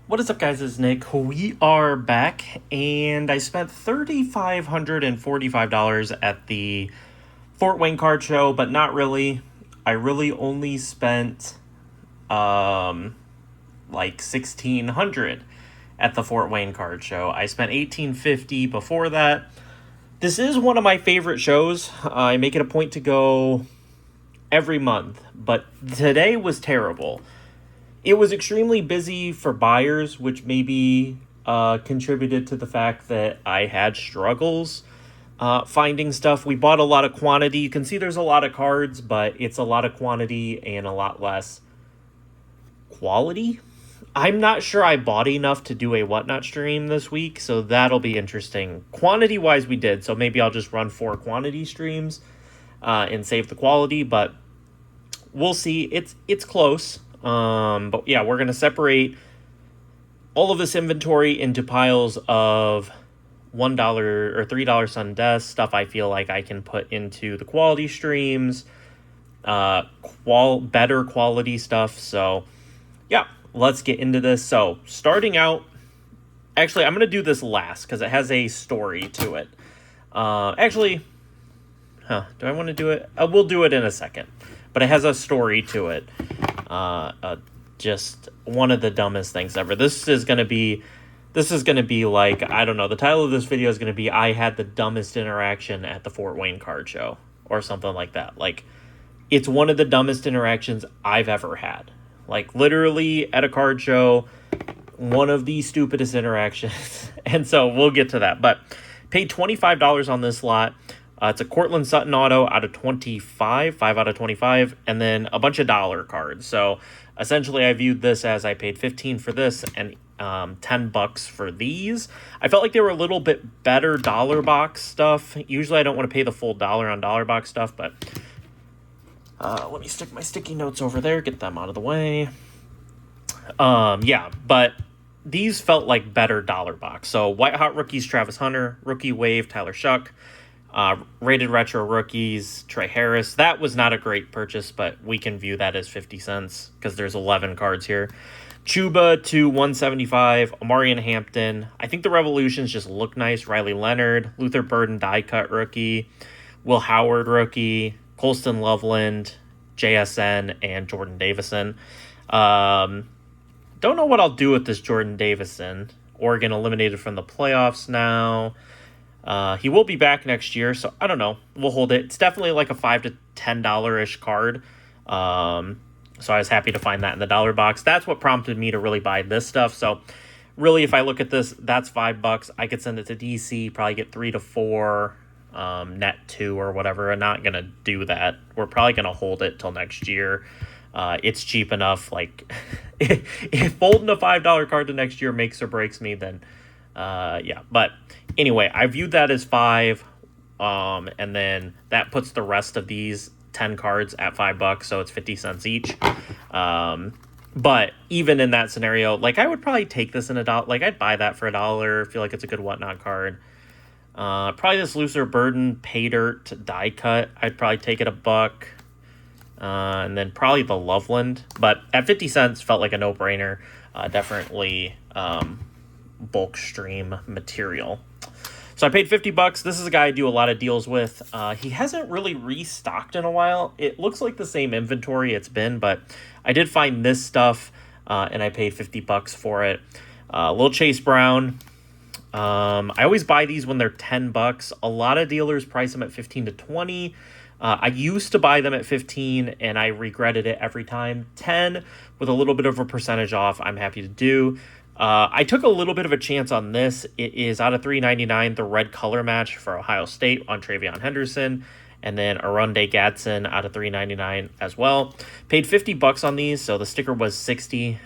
What is up, guys? It's Nick. We are back, and I spent $3,545 at the Fort Wayne Card Show, but not really. I really only spent um like 1,600 at the Fort Wayne Card Show. I spent 1,850 before that. This is one of my favorite shows. I make it a point to go every month, but today was terrible. It was extremely busy for buyers, which maybe contributed to the fact that I had struggles finding stuff. We bought a lot of quantity. You can see there's a lot of cards, but it's a lot of quantity and a lot less quality. I'm not sure I bought enough to do a whatnot stream this week, so that'll be interesting. Quantity wise, we did, so maybe I'll just run 4 quantity streams and save the quality, but we'll see. It's close. But yeah, we're gonna separate all of this inventory into piles of $1 or $3 sudden death stuff. I feel like I can put into the quality streams, better quality stuff. So yeah, let's get into this. So starting out, actually, I'm gonna do this last because it has a story to it. Do I want to do it? We'll do it in a second, but it has a story to it. Just one of the dumbest things ever. This is gonna be like, I don't know. The title of this video is gonna be "I had the dumbest interaction at the Fort Wayne Card Show" or something like that. Like, it's one of the dumbest interactions I've ever had. Like, literally at a card show, one of the stupidest interactions. And so we'll get to that. But paid $25 on this lot. It's a Cortland Sutton auto out of 25, 5 out of 25, and then a bunch of dollar cards. So essentially I viewed this as I paid 15 for this and $10 for these. I felt like they were a little bit better dollar box stuff. Usually I don't want to pay the full dollar on dollar box stuff, but let me stick my sticky notes over there, get them out of the way. Yeah, but these felt like better dollar box. So White Hot Rookies, Travis Hunter, Rookie Wave, Tyler Shuck, Rated Retro Rookies, Trey Harris. That was not a great purchase, but we can view that as 50 cents because there's 11 cards here. Chuba to 175, Amarian Hampton. I think the Revolutions just look nice. Riley Leonard, Luther Burden die cut rookie, Will Howard rookie, Colston Loveland, JSN, and Jordan Davison. Don't know what I'll do with this Jordan Davison. Oregon eliminated from the playoffs now. He will be back next year, so I don't know. We'll hold it. It's definitely like a $5 to $10-ish card. So I was happy to find that in the dollar box. That's what prompted me to really buy this stuff. So really, if I look at this, that's $5. I could send it to DC, probably get 3 to 4, net 2 or whatever. I'm not gonna do that. We're probably gonna hold it till next year. It's cheap enough. Like, if folding a $5 card to next year makes or breaks me, then yeah. But anyway, I viewed that as 5, and then that puts the rest of these 10 cards at $5, so it's 50 cents each. But even in that scenario, like, I would probably take this in $1. Like, I'd buy that for $1. Feel like it's a good whatnot card. Probably this Looser Burden Pay Dirt die cut. I'd probably take it $1. And then probably the Loveland, but at 50 cents felt like a no-brainer. Definitely bulk stream material. So I paid $50. This is a guy I do a lot of deals with. He hasn't really restocked in a while. It looks like the same inventory it's been, but I did find this stuff, and I paid $50 for it. Little Chase Brown. I always buy these when they're $10. A lot of dealers price them at 15 to 20. I used to buy them at 15, and I regretted it every time. 10 with a little bit of a percentage off, I'm happy to do. I took a little bit of a chance on this. It is out of $3.99, the red color match for Ohio State on Travion Henderson, and then Arunde Gadsden out of $3.99 as well. Paid $50 on these, so the sticker was $60.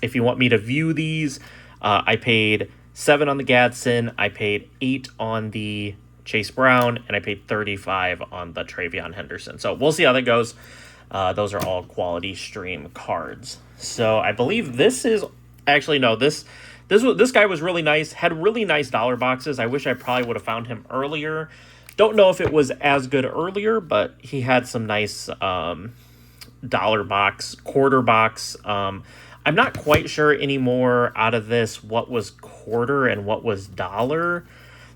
If you want me to view these, I paid $7 on the Gadsden, I paid $8 on the Chase Brown, and I paid $35 on the Travion Henderson. So we'll see how that goes. Those are all quality stream cards. So I believe this is actually, no, this guy was really nice, had really nice dollar boxes. I wish I probably would have found him earlier. Don't know if it was as good earlier, but he had some nice dollar box, quarter box. I'm not quite sure anymore out of this what was quarter and what was dollar.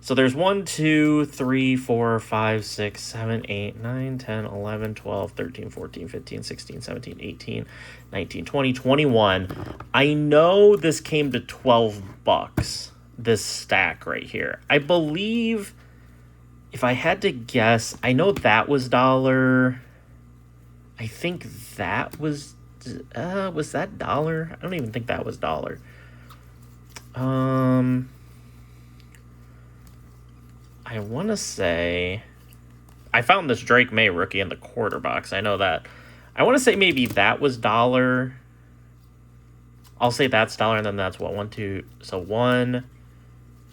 So there's 1, 2, 3, 4, 5, 6, 7, 8, 9, 10, 11, 12, 13, 14, 15, 16, 17, 18, 19, 20, 21. I know this came to $12, this stack right here. I believe, if I had to guess, I know that was dollar. I think that was that dollar? I don't even think that was dollar. I want to say I found this Drake May rookie in the quarter box. I know that. I want to say maybe that was dollar. I'll say that's dollar, and then that's what, 1, 2. So 1,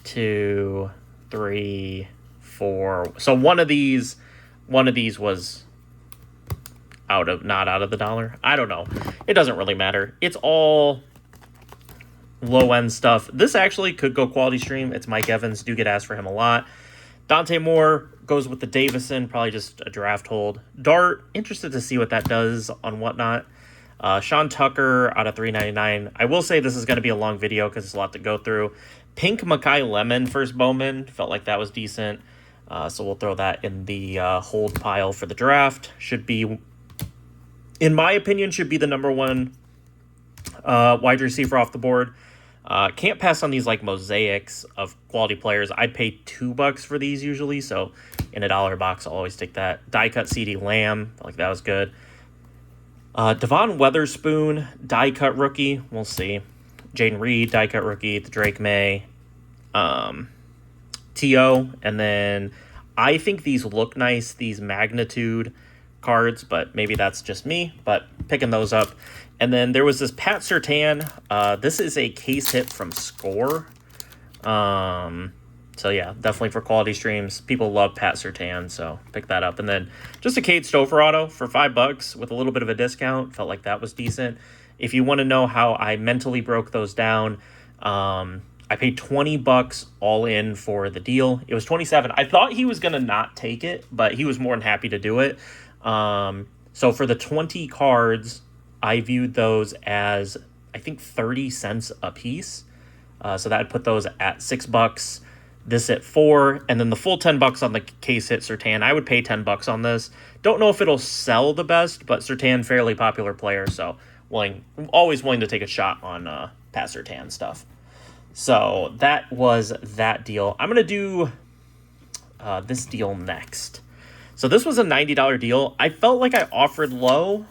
2, 3, 4. So one of these was not out of the dollar. I don't know. It doesn't really matter. It's all low end stuff. This actually could go quality stream. It's Mike Evans. Do get asked for him a lot. Dante Moore goes with the Davison, probably just a draft hold. Dart, interested to see what that does on whatnot. Sean Tucker out of 399. I will say this is going to be a long video because it's a lot to go through. Pink Makai Lemon, first Bowman. Felt like that was decent. So we'll throw that in the hold pile for the draft. Should be, in my opinion, should be the number one wide receiver off the board. Can't pass on these like mosaics of quality players. I'd pay $2 for these usually, so in a $1 box, I'll always take that. Die cut CD Lamb, like that was good. Devon Weatherspoon, die cut rookie, we'll see. Jaden Reed, die cut rookie. The Drake May, T.O. And then I think these look nice, these magnitude cards, but maybe that's just me, but picking those up. And then there was this Pat Surtain. This is a case hit from Score. So yeah, definitely for quality streams. People love Pat Surtain, so pick that up. And then just a Cade Stover auto for $5 with a little bit of a discount. Felt like that was decent. If you want to know how I mentally broke those down, I paid $20 all in for the deal. It was $27. I thought he was gonna not take it, but he was more than happy to do it. So for the 20 cards, I viewed those as, I think, 30 cents a piece. So that would put those at $6. This at $4, and then the full $10 on the case hit Surtain. I would pay $10 on this. Don't know if it'll sell the best, but Surtain, fairly popular player, so always willing to take a shot on Pat Surtain stuff. So that was that deal. I'm gonna do this deal next. So this was a $90 deal. I felt like I offered low.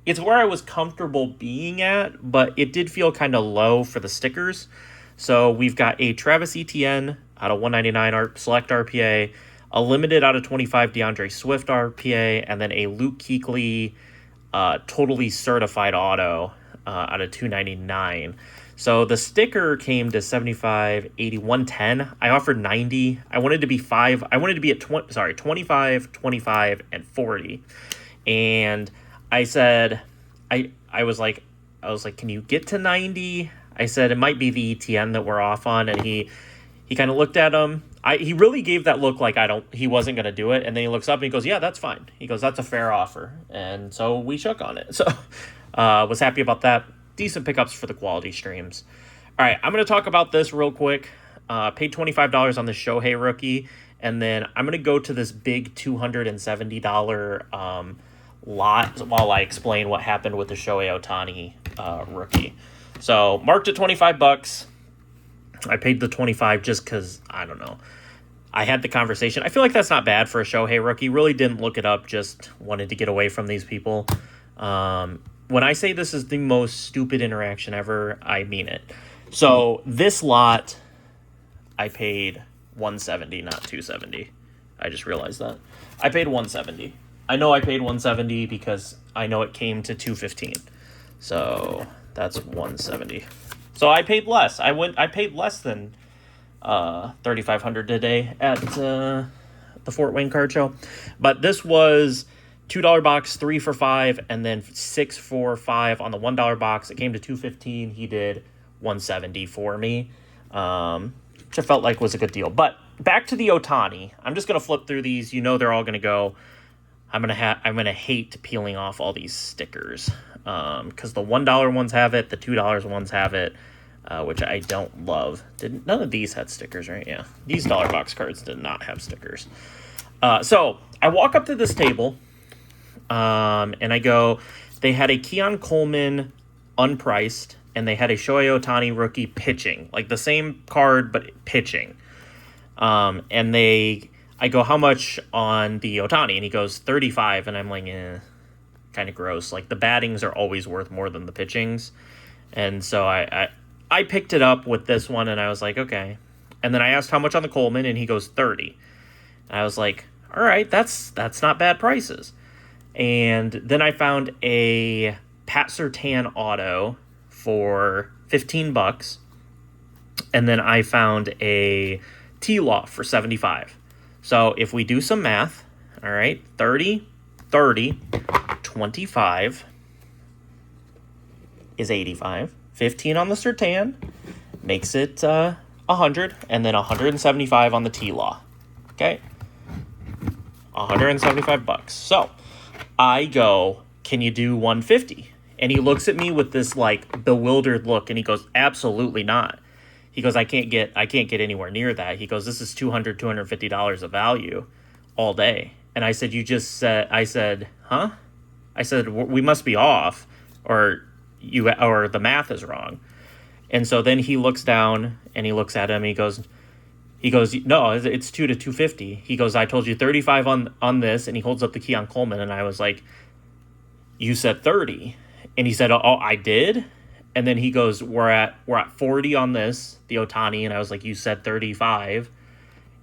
It's where I was comfortable being at, but it did feel kind of low for the stickers. So we've got a Travis Etienne out of 199 select RPA, a limited out of 25 DeAndre Swift RPA, and then a Luke Kuechly totally certified auto out of 299. So the sticker came to 75, 80, 110. I offered 90. I wanted to be at 25, 25, and 40. And I said, I was like, can you get to 90? I said it might be the ETN that we're off on, and he kind of looked at him. He really gave that look like he wasn't gonna do it, and then he looks up and he goes, "Yeah, that's fine." He goes, "That's a fair offer," and so we shook on it. So was happy about that. Decent pickups for the quality streams. All right, I'm gonna talk about this real quick. Paid $25 on the Shohei rookie, and then I'm gonna go to this big $270 lot while I explain what happened with the Shohei Ohtani rookie. So marked at $25. I paid the 25 just because, I don't know. I had the conversation. I feel like that's not bad for a Shohei rookie. Really didn't look it up. Just wanted to get away from these people. When I say this is the most stupid interaction ever, I mean it. So this lot, I paid $170, not $270. I just realized that. I paid $170. I know I paid $170 because I know it came to $215. So that's $170. So I paid less. I paid less than $3,500 today at the Fort Wayne Card Show. But this was $2 box, 3 for $5, and then 6 for $5 on the $1 box. It came to $215. He did $170 for me, which I felt like was a good deal. But back to the Ohtani. I'm just gonna flip through these. You know they're all gonna go. I'm gonna hate peeling off all these stickers. because the $1 ones have it, the $2 ones have it, which I don't love. None of these had stickers, right? Yeah, these dollar box cards did not have stickers. So I walk up to this table, and I go, they had a Keon Coleman unpriced, and they had a Shohei Ohtani rookie pitching, like the same card, but pitching. And I go, how much on the Ohtani? And he goes, 35. And I'm like, kind of gross. Like, the battings are always worth more than the pitchings. And so I picked it up with this one, and I was like, okay. And then I asked how much on the Coleman, and he goes, 30. And I was like, all right, that's not bad prices. And then I found a Pat Surtain auto for $15. And then I found a T-Law for 75. So if we do some math, all right, 30, 25 is 85. 15 on the Surtain makes it 100, and then 175 on the T-Law. Okay, $175. So I go, can you do 150? And he looks at me with this like bewildered look, and he goes, absolutely not. He goes, I can't get anywhere near that. He goes, this is $250 of value all day. And I said, huh? I said, we must be off, or the math is wrong. And so then he looks down and he looks at him. He goes, no, it's 2 to 250. He goes, I told you 35 on this. And he holds up the Keon Coleman. And I was like, you said 30. And he said, oh, I did. And then he goes, we're at 40 on this, the Ohtani. And I was like, you said 35.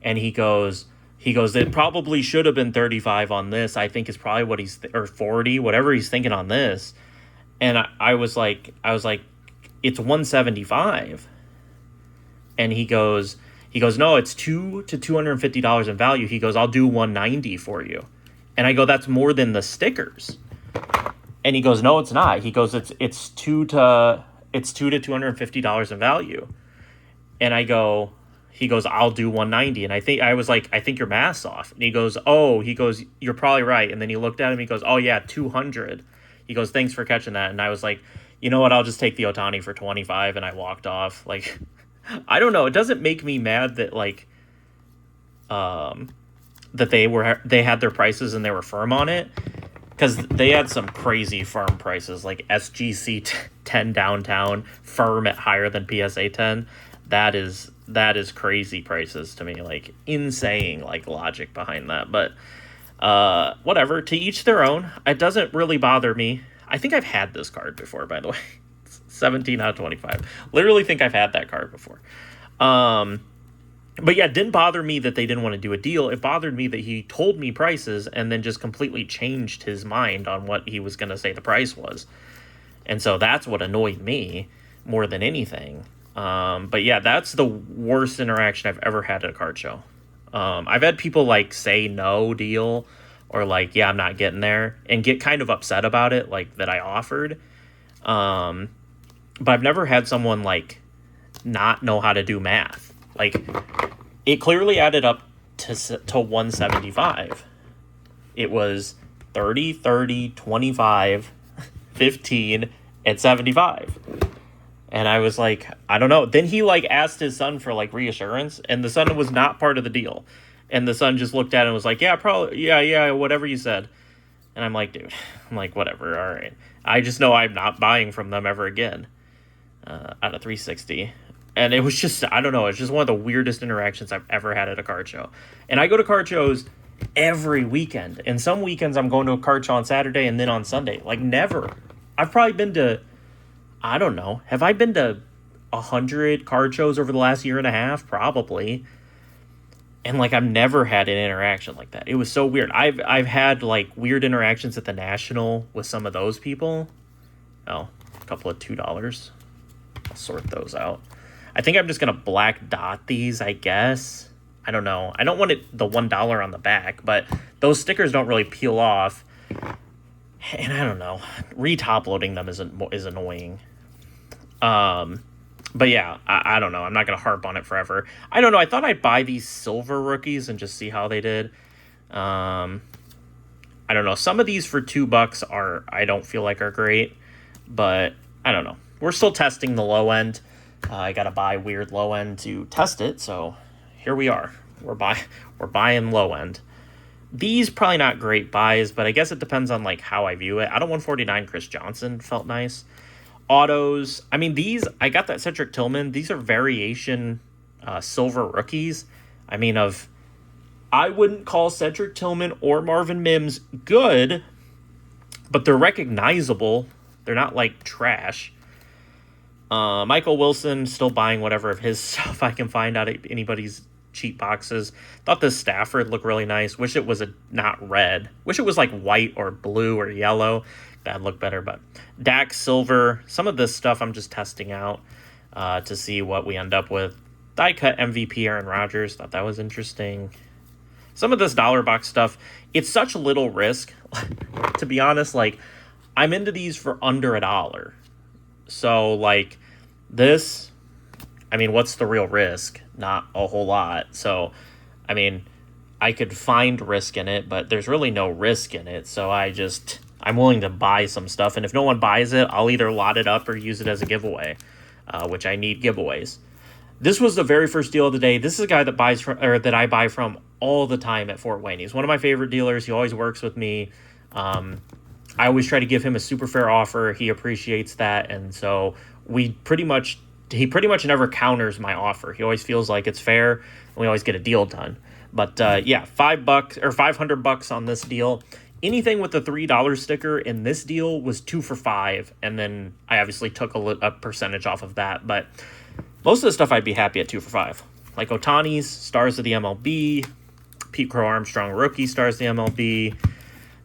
And he goes, it probably should have been 35 on this. I think it's probably what or 40, whatever he's thinking on this. And I was like, it's 175. And he goes, no, it's $200 to $250 in value. He goes, I'll do 190 for you. And I go, that's more than the stickers. And he goes, no, it's not. He goes, it's $2 to $250 in value. And he goes, I'll do 190. And I was like, I think your math's off. And he goes, you're probably right. And then he looked at him. He goes, oh yeah, 200. He goes, thanks for catching that. And I was like, you know what? I'll just take the Ohtani for 25. And I walked off. Like, I don't know. It doesn't make me mad that like, that they had their prices and they were firm on it. Because they had some crazy firm prices, like SGC 10 downtown, firm at higher than PSA 10. That is crazy prices to me, like insane, like logic behind that. But whatever, to each their own. It doesn't really bother me. I think I've had this card before, by the way. 17 out of 25. Literally think I've had that card before. But yeah, it didn't bother me that they didn't want to do a deal. It bothered me that he told me prices and then just completely changed his mind on what he was going to say the price was. And so that's what annoyed me more than anything. But yeah, that's the worst interaction I've ever had at a card show. I've had people like say no deal or like, yeah, I'm not getting there, and get kind of upset about it, like that I offered. But I've never had someone like not know how to do math. Like, it clearly added up to 175. It was 30, 30, 25, 15, and 75. And I was like, I don't know. Then he like asked his son for like reassurance, and the son was not part of the deal. And the son just looked at it and was like, yeah, probably, yeah, whatever you said. And I'm like, dude, whatever, all right. I just know I'm not buying from them ever again out of 360. And it was just, I don't know, it's just one of the weirdest interactions I've ever had at a card show. And I go to card shows every weekend. And some weekends I'm going to a card show on Saturday and then on Sunday. Like, never. I've probably been to, I don't know, have I been to 100 card shows over the last year and a half? Probably. And, like, I've never had an interaction like that. It was so weird. I've had, like, weird interactions at the National with some of those people. Oh, a couple of $2. I'll sort those out. I think I'm just going to black dot these, I guess. I don't know. I don't want the $1 on the back, but those stickers don't really peel off. And I don't know. Re-top loading them is annoying. But yeah, I don't know. I'm not going to harp on it forever. I don't know. I thought I'd buy these silver rookies and just see how they did. I don't know. Some of these for $2 I don't feel like are great. but I don't know. We're still testing the low end. I got to buy weird low end to test it, so here we are. We're buying low end. These probably not great buys, but I guess it depends on like how I view it. Out of 149, Chris Johnson felt nice. Autos, I mean, these, I got that Cedric Tillman. These are variation silver rookies. I mean, I wouldn't call Cedric Tillman or Marvin Mims good, but they're recognizable. They're not like trash. Michael Wilson, still buying whatever of his stuff I can find out of anybody's cheap boxes. Thought this Stafford looked really nice. Wish it was not red. Wish it was like white or blue or yellow. That'd look better. But Dak silver. Some of this stuff I'm just testing out to see what we end up with. Die cut MVP Aaron Rodgers. Thought that was interesting. Some of this dollar box stuff, it's such little risk. To be honest, like, I'm into these for under $1. So, like, this, I mean, what's the real risk? Not a whole lot. So, I mean, I could find risk in it, but there's really no risk in it. So I'm willing to buy some stuff. And if no one buys it, I'll either lot it up or use it as a giveaway, which I need giveaways. This was the very first deal of the day. This is a guy that I buy from all the time at Fort Wayne. He's one of my favorite dealers. He always works with me. I always try to give him a super fair offer. He appreciates that, and so he pretty much never counters my offer. He always feels like it's fair, and we always get a deal done. But yeah, $5 or $500 on this deal. Anything with the $3 sticker in this deal was 2 for $5, and then I obviously took a percentage off of that, but most of the stuff I'd be happy at 2 for $5. Like Ohtani's, stars of the MLB, Pete Crow Armstrong rookie, stars of the MLB.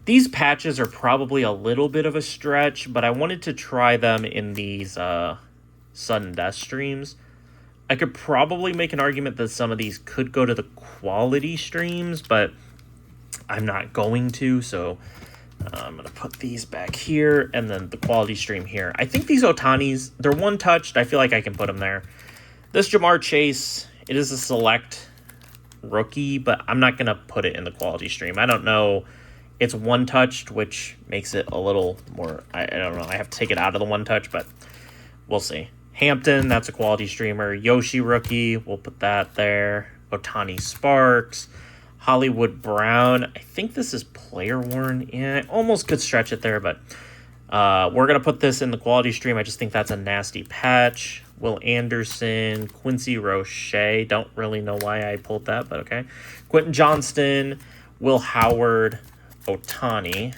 These patches are probably a little bit of a stretch, but I wanted to try them in these sudden death streams. I could probably make an argument that some of these could go to the quality streams, but I'm not going to, so I'm going to put these back here, and then the quality stream here. I think these Ohtani's, they're one-touched. I feel like I can put them there. This Jamar Chase, it is a select rookie, but I'm not going to put it in the quality stream. I don't know. It's one-touched, which makes it a little more, I don't know. I have to take it out of the one-touch, but we'll see. Hampton, that's a quality streamer. Yoshi rookie, we'll put that there. Ohtani Sparks. Hollywood Brown. I think this is player worn. Yeah, I almost could stretch it there, but we're going to put this in the quality stream. I just think that's a nasty patch. Will Anderson, Quincy Roche. Don't really know why I pulled that, but okay. Quentin Johnston, Will Howard, Ohtani.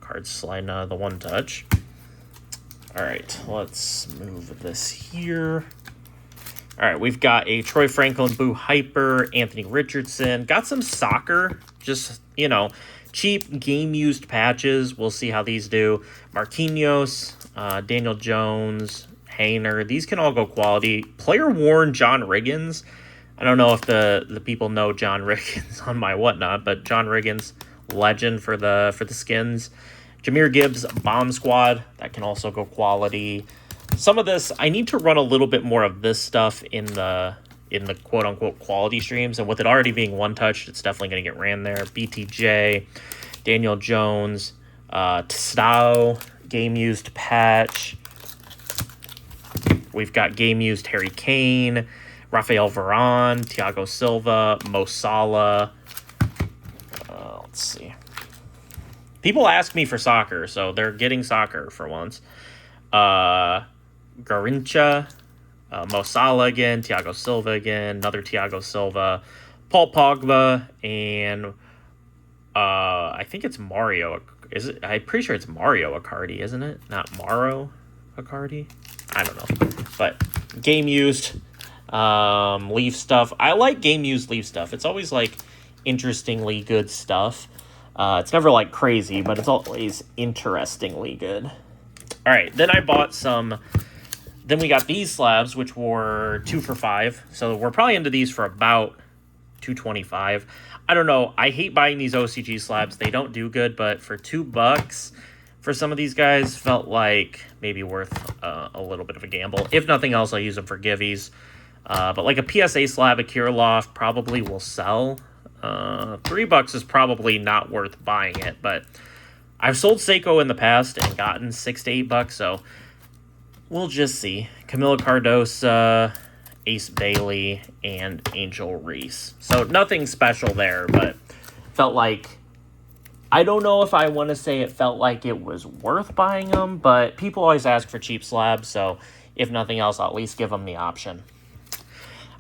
Card sliding out of the one touch. All right, let's move this here. All right, we've got a Troy Franklin, Boo Hyper, Anthony Richardson. Got some soccer, just, cheap game-used patches. We'll see how these do. Marquinhos, Daniel Jones, Hayner. These can all go quality. Player-worn John Riggins. I don't know if the people know John Riggins on my whatnot, but John Riggins, legend for the Skins. Jahmyr Gibbs, Bomb Squad. That can also go quality. Some of this, I need to run a little bit more of this stuff in the quote-unquote quality streams, and with it already being one-touched, it's definitely going to get ran there. BTJ, Daniel Jones, Testao, game-used patch. We've got game-used Harry Kane, Rafael Varane, Thiago Silva, Mo Salah. Let's see. People ask me for soccer, so they're getting soccer for once. Garincha, Mo Salah again, Thiago Silva again, another Thiago Silva, Paul Pogba, and I think it's Mario. I'm pretty sure it's Mario Icardi, isn't it? Not Mauro Icardi? I don't know. But game used Leaf stuff. I like game used Leaf stuff. It's always like interestingly good stuff. It's never like crazy, but it's always interestingly good. All right, then I bought some. Then we got these slabs, which were 2 for $5. So we're probably into these for about $2.25. I don't know. I hate buying these OCG slabs. They don't do good, but for $2 for some of these guys felt like maybe worth a little bit of a gamble. If nothing else, I'll use them for givvies. But like a PSA slab, a Kirilov probably will sell. $3 is probably not worth buying it, but I've sold Seiko in the past and gotten $6 to $8, so we'll just see. Camila Cardosa, Ace Bailey, and Angel Reese. So nothing special there, but felt like... I don't know if I want to say it felt like it was worth buying them, but people always ask for cheap slabs, so if nothing else, I'll at least give them the option.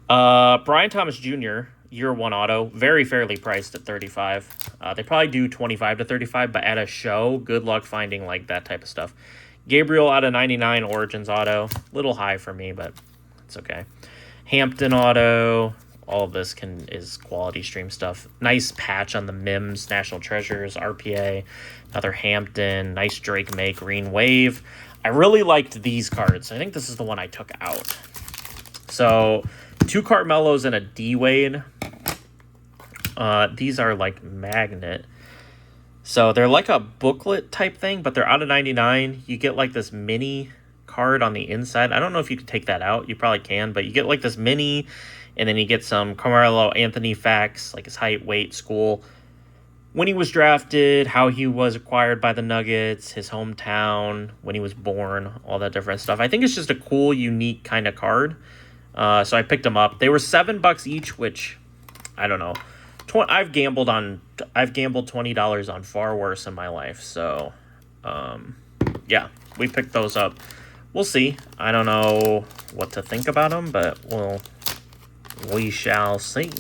Brian Thomas Jr., year one auto, very fairly priced at $35. They probably do $25 to $35, but at a show, good luck finding like that type of stuff. Gabriel out of 99, Origins auto, little high for me, but it's okay. Hampton auto, all of this is quality stream stuff. Nice patch on the Mims, National Treasures, RPA, another Hampton, nice Drake May, Green Wave. I really liked these cards. I think this is the one I took out. So, 2 Carmelos and a D-Wade. These are like magnet. So, they're like a booklet type thing, but they're out of 99. You get like this mini card on the inside. I don't know if you can take that out. You probably can, but you get like this mini, and then you get some Carmelo Anthony facts, like his height, weight, school, when he was drafted, how he was acquired by the Nuggets, his hometown, when he was born, all that different stuff. I think it's just a cool, unique kind of card. So I picked them up. They were $7 each, which I don't know. I've gambled $20 on far worse in my life. So yeah, we picked those up. We'll see. I don't know what to think about them, but we shall see.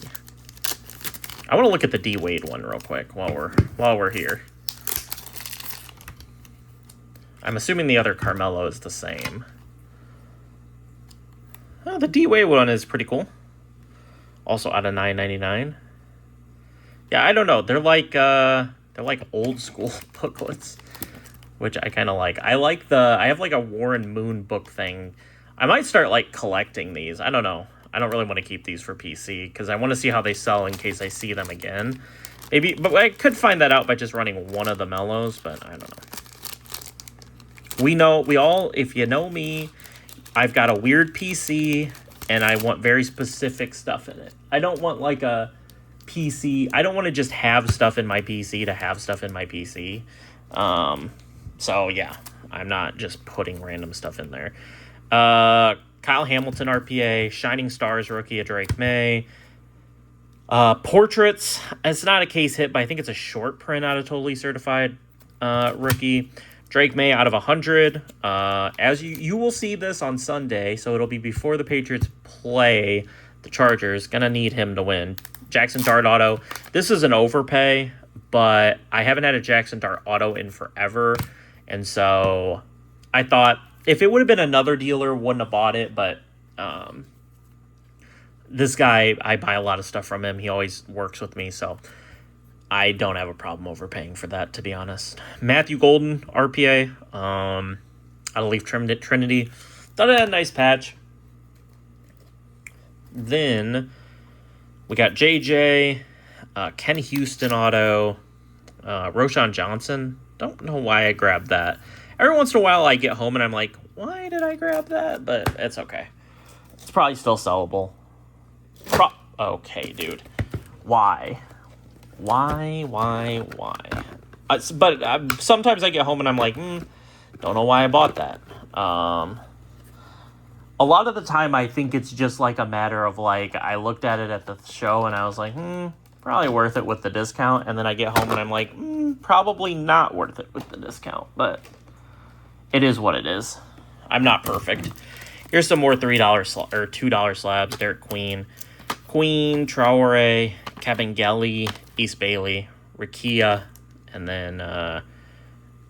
I want to look at the D-Wade one real quick while we're here. I'm assuming the other Carmelo is the same. Oh, the D-Wade one is pretty cool. Also out of $9.99. Yeah, I don't know. They're like old school booklets, which I kind of like. I have like a Warren Moon book thing. I might start like collecting these. I don't know. I don't really want to keep these for PC because I want to see how they sell in case I see them again. Maybe, but I could find that out by just running one of the Mellows, but I don't know. If you know me, I've got a weird PC and I want very specific stuff in it. I don't want like a PC. I don't want to just have stuff in my PC to have stuff in my PC. So yeah, I'm not just putting random stuff in there. Kyle Hamilton RPA, Shining Stars rookie of Drake May. Portraits, it's not a case hit, but I think it's a short print out of Totally Certified rookie. Drake May out of 100. As you will see this on Sunday, so it'll be before the Patriots play the Chargers. Gonna need him to win. Jackson Dart auto. This is an overpay, but I haven't had a Jackson Dart auto in forever, and so I thought if it would have been another dealer, wouldn't have bought it, but this guy, I buy a lot of stuff from him. He always works with me, so I don't have a problem overpaying for that, to be honest. Matthew Golden, RPA, out of Leaf Trinity. Thought it had a nice patch. Then we got JJ, Ken Houston auto, Roshan Johnson. Don't know why I grabbed that. Every once in a while I get home and I'm like, why did I grab that? But it's okay. It's probably still sellable. Okay, dude. Why? But sometimes I get home and I'm like, don't know why I bought that. A lot of the time I think it's just like a matter of like, I looked at it at the show and I was like, probably worth it with the discount. And then I get home and I'm like, probably not worth it with the discount. But it is what it is. I'm not perfect. Here's some more $3 or $2 slabs. Derek Queen, Traore, Kabengele, East Bailey, Rikia, and then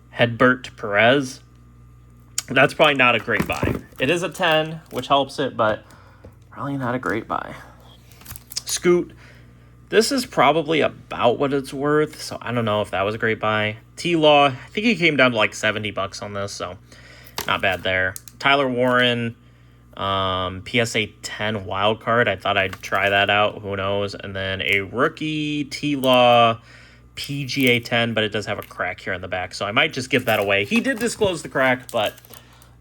Hedbert Perez. That's probably not a great buy. It is a 10, which helps it, but probably not a great buy. Scoot. This is probably about what it's worth, so I don't know if that was a great buy. T-Law, I think he came down to like $70 on this, so not bad there. Tyler Warren, PSA 10 wild card. I thought I'd try that out. Who knows? And then a rookie T-Law PGA 10, but it does have a crack here in the back, so I might just give that away. He did disclose the crack, but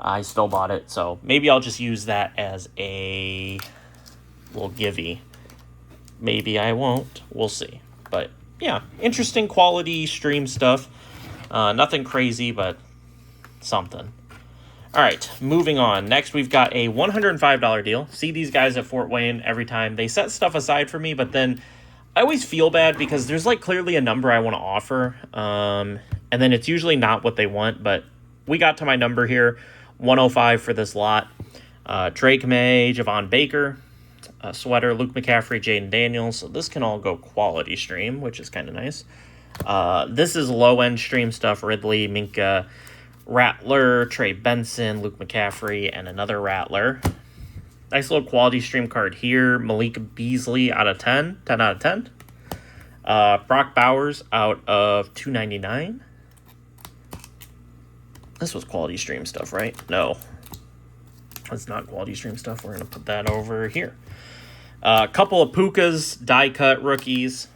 I still bought it, so maybe I'll just use that as a little givey. Maybe I won't. We'll see. But yeah, interesting quality stream stuff. Nothing crazy, but something. All right, moving on. Next, we've got a $105 deal. See these guys at Fort Wayne every time. They set stuff aside for me, but then I always feel bad because there's like clearly a number I want to offer. And then it's usually not what they want, but we got to my number here, 105 for this lot. Drake May, Javon Baker, Sweater, Luke McCaffrey, Jaden Daniels. So this can all go quality stream, which is kind of nice. This is low-end stream stuff. Ridley, Minka, Rattler, Trey Benson, Luke McCaffrey, and another Rattler. Nice little quality stream card here. Malik Beasley out of 10. 10 out of 10. Brock Bowers out of 299. This was quality stream stuff, right? No. It's not quality stream stuff. We're going to put that over here. A couple of Pukas, die cut rookies.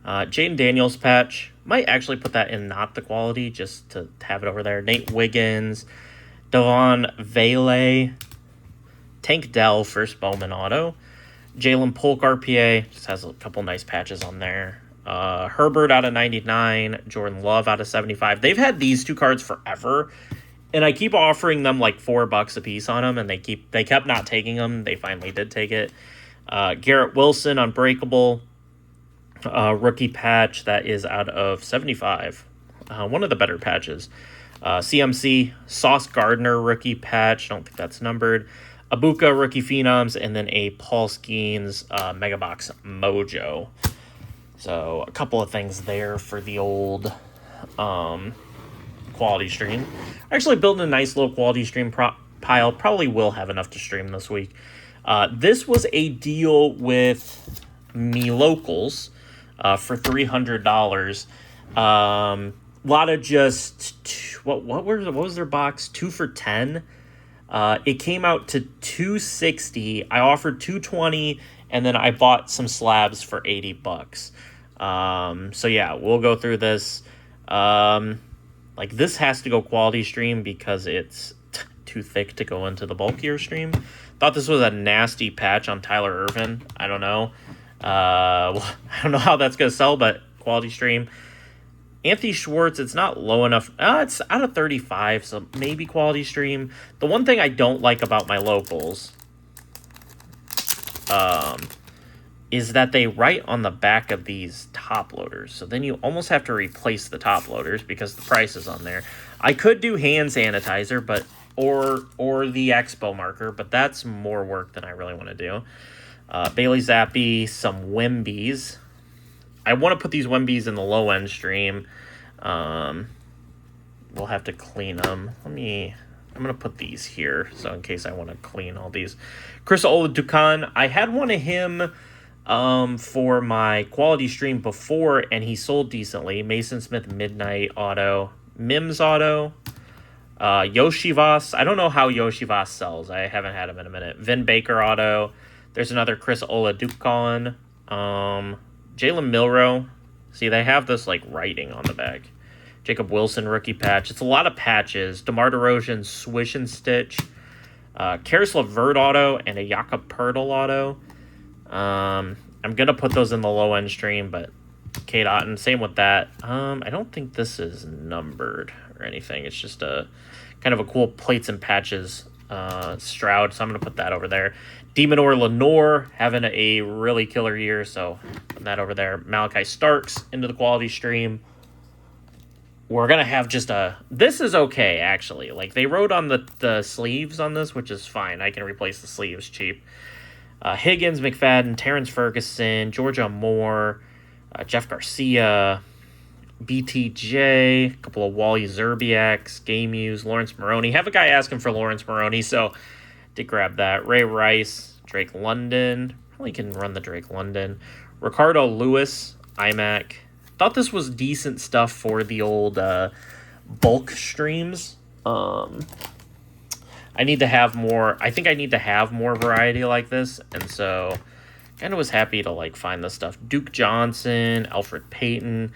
Jaden Daniels patch. Might actually put that in not the quality just to have it over there. Nate Wiggins, Devon Vele, Tank Dell, first Bowman auto. Jalen Polk RPA, just has a couple nice patches on there. Herbert out of 99, Jordan Love out of 75. They've had these two cards forever, and I keep offering them like $4 a piece on them, and they kept not taking them. They finally did take it. Garrett Wilson, Unbreakable. Rookie patch that is out of 75. One of the better patches. CMC, Sauce Gardner rookie patch. Don't think that's numbered. Abuka rookie phenoms, and then a Paul Skeens Mega Box Mojo. So a couple of things there for the old quality stream. Actually building a nice little quality stream pile. Probably will have enough to stream this week. This was a deal with Me Locals. For $300. A lot of just what was their box? 2 for $10. It came out to $260. I offered $220, and then I bought some slabs for $80. So yeah, we'll go through this. Like this has to go quality stream because it's too thick to go into the bulkier stream. Thought this was a nasty patch on Tyler Ervin. I don't know. Well, I don't know how that's going to sell, but quality stream. Anthony Schwartz, it's not low enough. It's out of 35, so maybe quality stream. The one thing I don't like about my locals is that they write on the back of these top loaders. So then you almost have to replace the top loaders because the price is on there. I could do hand sanitizer, but or the expo marker, but that's more work than I really want to do. Bailey Zappi, some Wembies. I want to put these Wembies in the low-end stream. We'll have to clean them. I'm going to put these here, so in case I want to clean all these. Chris Olajuwon, I had one of him for my quality stream before, and he sold decently. Mason Smith Midnight auto. Mims auto. Yoshivas. I don't know how Yoshivas sells. I haven't had him in a minute. Vin Baker auto. There's another Chris Olajuwon. Jalen Milroe. See, they have this like writing on the back. Jacob Wilson rookie patch. It's a lot of patches. DeMar DeRozan Swish and Stitch. Karis LeVert auto and a Jakob Poeltl auto. I'm going to put those in the low-end stream, but Kate Otten, same with that. I don't think this is numbered or anything. It's just a kind of a cool plates and patches Stroud, so I'm going to put that over there. Demonor Lenore having a really killer year, so put that over there. Malachi Starks into the quality stream. We're going to have just a... This is okay, actually. Like, they wrote on the sleeves on this, which is fine. I can replace the sleeves cheap. Higgins, McFadden, Terrence Ferguson, Georgia Moore, Jeff Garcia, BTJ, a couple of Wally Zerbiaks, Game Use, Lawrence Maroney. Have a guy asking for Lawrence Maroney, so did grab that. Ray Rice, Drake London. Probably can run the Drake London. Ricardo Lewis, iMac. Thought this was decent stuff for the old bulk streams. I need to have more. I think I need to have more variety like this, and so kind of was happy to like find this stuff. Duke Johnson, Alfred Payton.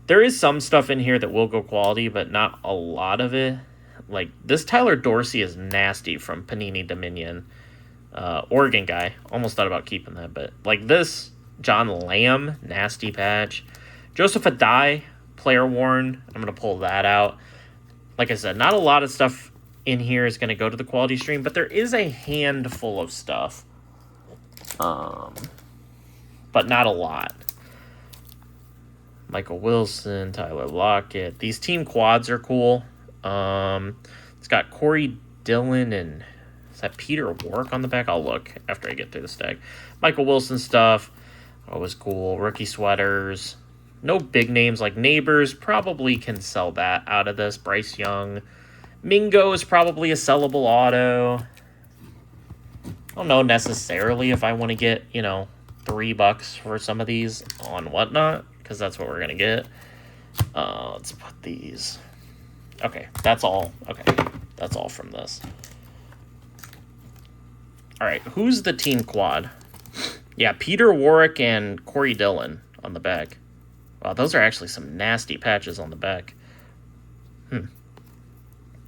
There is some stuff in here that will go quality, but not a lot of it. Like this Tyler Dorsey is nasty from Panini Dominion. Oregon guy. Almost thought about keeping that, but like this John Lamb, nasty patch. Joseph Adai, Player Worn. I'm going to pull that out. Like I said, not a lot of stuff in here is going to go to the quality stream, but there is a handful of stuff. But not a lot. Michael Wilson, Tyler Lockett. These team quads are cool. It's got Corey Dillon and is that Peter Warrick on the back? I'll look after I get through the stack. Michael Wilson stuff. Always cool. Rookie sweaters. No big names like Neighbors. Probably can sell that out of this. Bryce Young. Mingo is probably a sellable auto. I don't know necessarily if I want to get, $3 for some of these on Whatnot, because that's what we're going to get. Let's put these. Okay, that's all. Okay, that's all from this. All right, who's the team quad? Yeah, Peter Warrick and Corey Dillon on the back. Wow, those are actually some nasty patches on the back.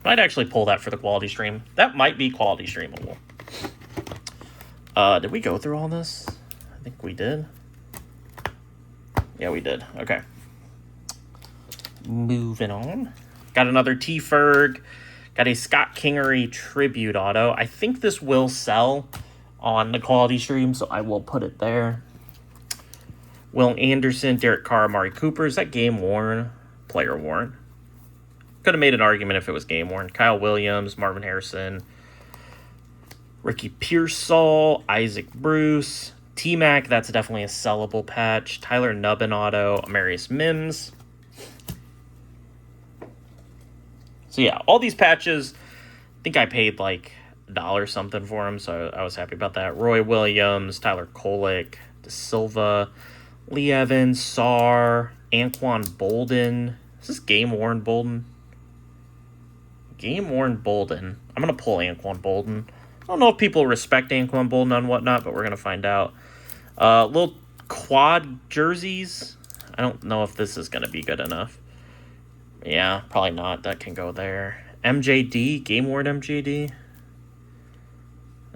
Might actually pull that for the quality stream. That might be quality streamable. Did we go through all this? I think we did. Yeah, we did. Okay. Moving on. Got another T-Ferg. Got a Scott Kingery tribute auto. I think this will sell on the quality stream, so I will put it there. Will Anderson, Derek Carr, Amari Cooper. Is that game worn? Player worn. Could have made an argument if it was game worn. Kyle Williams, Marvin Harrison, Ricky Pearsall, Isaac Bruce, T-Mac. That's definitely a sellable patch. Tyler Nubbin auto, Amarius Mims. So yeah, all these patches, I think I paid like $1 something for them, so I was happy about that. Roy Williams, Tyler Kolek, De Silva, Lee Evans, Sarr, Anquan Bolden. Is this game-worn Bolden? Game-worn Bolden. I'm going to pull Anquan Bolden. I don't know if people respect Anquan Bolden on Whatnot, but we're going to find out. Little quad jerseys. I don't know if this is going to be good enough. Yeah, probably not. That can go there. MJD, game-worn MJD.